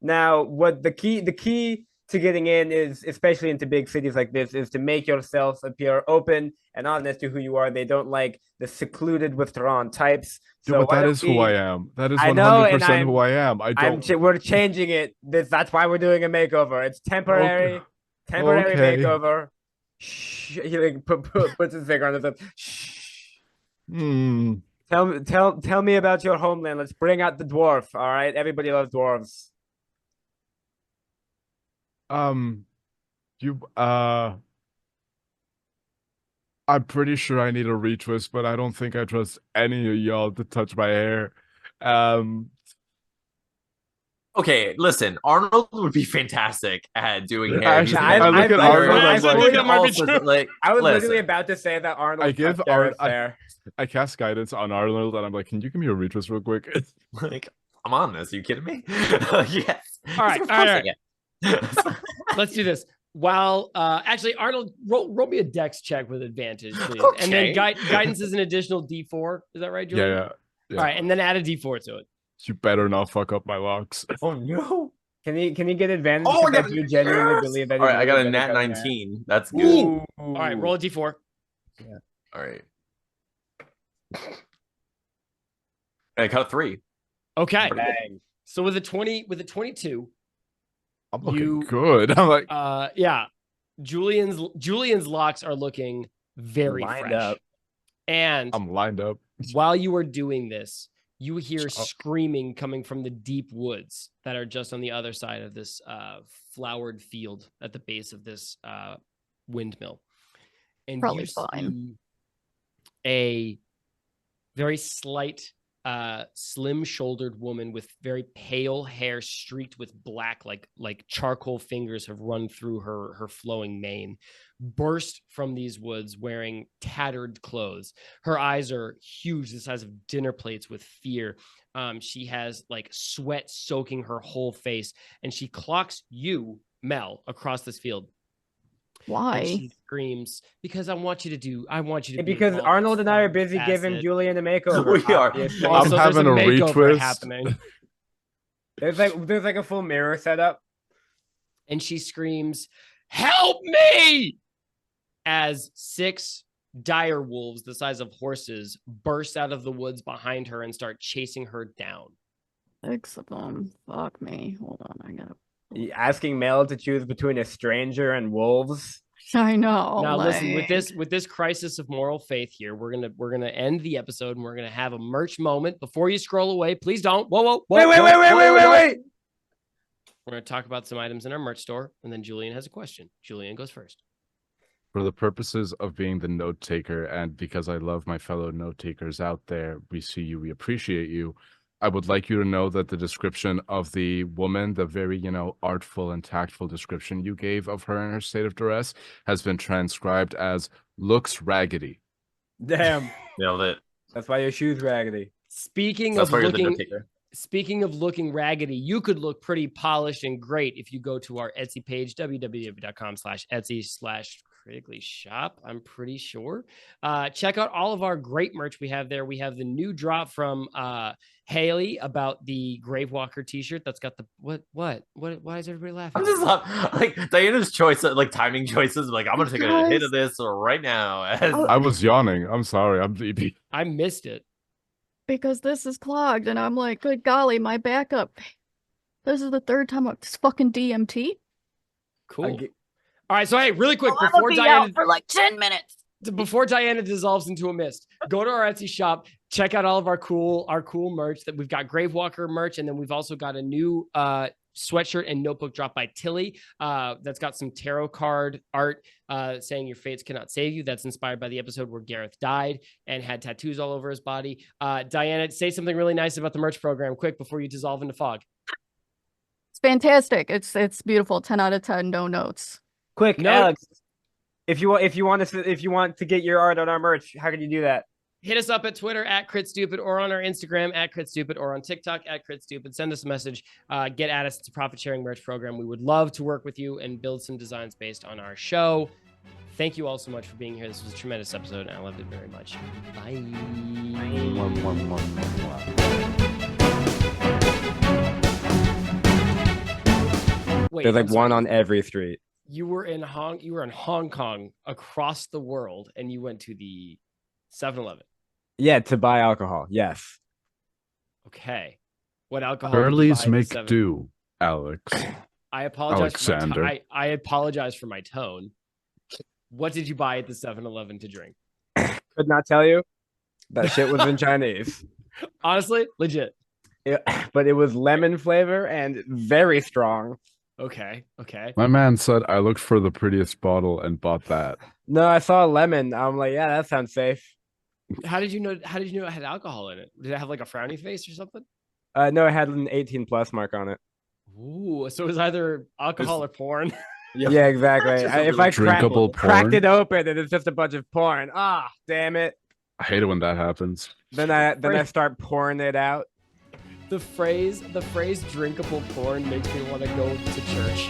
Now, what the key to getting in is, especially into big cities like this, is to make yourself appear open and honest to who you are. They don't like the secluded, withdrawn types. Yeah, So but why that don't is who we? I am. That is I know, and 100% who I am. I don't. we're changing it. That's why we're doing a makeover. It's temporary, temporary Okay. makeover. Shh. He like puts his finger on his lip. Shh. Hmm. Tell me about your homeland. Let's bring out the dwarf. All right, everybody loves dwarves. You I'm pretty sure I need a retwist, but I don't think I trust any of y'all to touch my hair. Um, Okay, listen, Arnold would be fantastic at doing hair. I He's actually- an I look advocate at leader. Arnold, I'm He's like- That might be also, true. like, I was listen, literally about to say that Arnold I give touched Garrett's Ar- I- hair. I cast guidance on Arnold, and I'm like, can you give me a retwist real quick? like, I'm on this. Are you kidding me? Yes. All right, Of all course right. I get. Let's do this. While actually, Arnold, roll me a dex check with advantage, please. And then Okay. guidance is an additional D4. Is that right, Yeah, Julian? yeah. All right, and then add a D4 to it. You better not fuck up my locks. Oh no. Can he get advantage? Oh, I because got I do genuinely yes! believe that. All he's right, I got really a good at nat cutting hair. 19. That's good. Ooh. All right, roll a D4. All right. I got a 3. Okay. Dang. So with a 22, I'm looking You- good. I'm like, yeah, Julian's locks are looking very Lined fresh. up. And I'm lined up. while you are doing this, you hear Shut up. screaming coming from the deep woods that are just on the other side of this flowered field at the base of this windmill. And Probably you fine. see a very slight, slim-shouldered woman with very pale hair streaked with black, like charcoal fingers have run through her flowing mane, burst from these woods wearing tattered clothes. Her eyes are huge, the size of dinner plates with fear. She has like sweat soaking her whole face, and she clocks you, Mel, across this field. And Why? she screams, because I want you to be Because involved in Arnold and I are some busy giving facet." Julian a makeover. We are. obviously. I'm Also, there's having a makeover retwist. happening. There's like a full mirror set up. And she screams, "Help me!" as 6 dire wolves the size of horses burst out of the woods behind her and start chasing her down. 6 of them. Fuck me. Hold on, I gotta. Asking Mel to choose between a stranger and wolves. I know. Now listen, like- with this crisis of moral faith here, we're gonna end the episode and we're gonna have a merch moment. Before you scroll away, please don't. Whoa. Wait. We're gonna talk about some items in our merch store, and then Julian has a question. Julian goes first. For the purposes of being the note taker, and because I love my fellow note takers out there, we see you, we appreciate you. I would like you to know that the description of the woman, the very, artful and tactful description you gave of her in her state of duress, has been transcribed as looks raggedy. Damn. Nailed it. That's why your shoes raggedy. Speaking That's of why you're the looking, note taker. Speaking of looking raggedy, you could look pretty polished and great if you go to our Etsy page, www.etsy/critically shop. I'm pretty sure. Check out all of our great merch we have there. We have the new drop from Haley about the Gravewalker t-shirt that's got the what? Why is everybody laughing? I'm just like Diana's choice, like timing choices. Like I'm gonna take a hit of this right now. I was yawning. I'm sorry. I'm sleepy. I missed it. because this is clogged, and I'm like, good golly, my backup. This is the 3rd time of this fucking DMT. Cool. All right, so hey, really quick I'm gonna be out for like 10 minutes. before Diana dissolves into a mist, go to our Etsy shop, check out all of our cool merch that we've got Gravewalker merch, and then we've also got a new sweatshirt and notebook dropped by Tilly that's got some tarot card art saying your fates cannot save you. That's inspired by the episode where Gareth died and had tattoos all over his body. Diana, say something really nice about the merch program quick before you dissolve into fog. It's fantastic. It's beautiful. 10 out of 10. No notes. Quick, No. Alex. If you want to get your art on our merch, how can you do that? Hit us up at Twitter @CritStupid or on our Instagram @CritStupid or on TikTok @CritStupid. Send us a message. Get at us. It's a profit sharing merch program. We would love to work with you and build some designs based on our show. Thank you all so much for being here. This was a tremendous episode, and I loved it very much. Bye. Wait, There's like I'm sorry. one on every street. You were in Hong Kong across the world, and you went to the 7-Eleven. Yeah, to buy alcohol. Yes. Okay. What alcohol? did you Burleys buy at make the 7-? do, Alex. I apologize. Alexander. I apologize for my tone. What did you buy at the 7-Eleven to drink? Could not tell you. That shit was in Chinese. Honestly, legit. But it was lemon flavor and very strong. Okay. My man said I looked for the prettiest bottle and bought that. No, I saw lemon. I'm like, yeah, that sounds safe. How did you know it had alcohol in it? Did it have like a frowny face or something? No, it had an 18+ mark on it. Ooh, so it was either alcohol or porn. Yeah, exactly. Just a If I little drinkable cracked porn. it open and it's just a bunch of porn. Ah, damn it. I hate it when that happens. Then I start pouring it out. The phrase drinkable porn makes me want to go to church.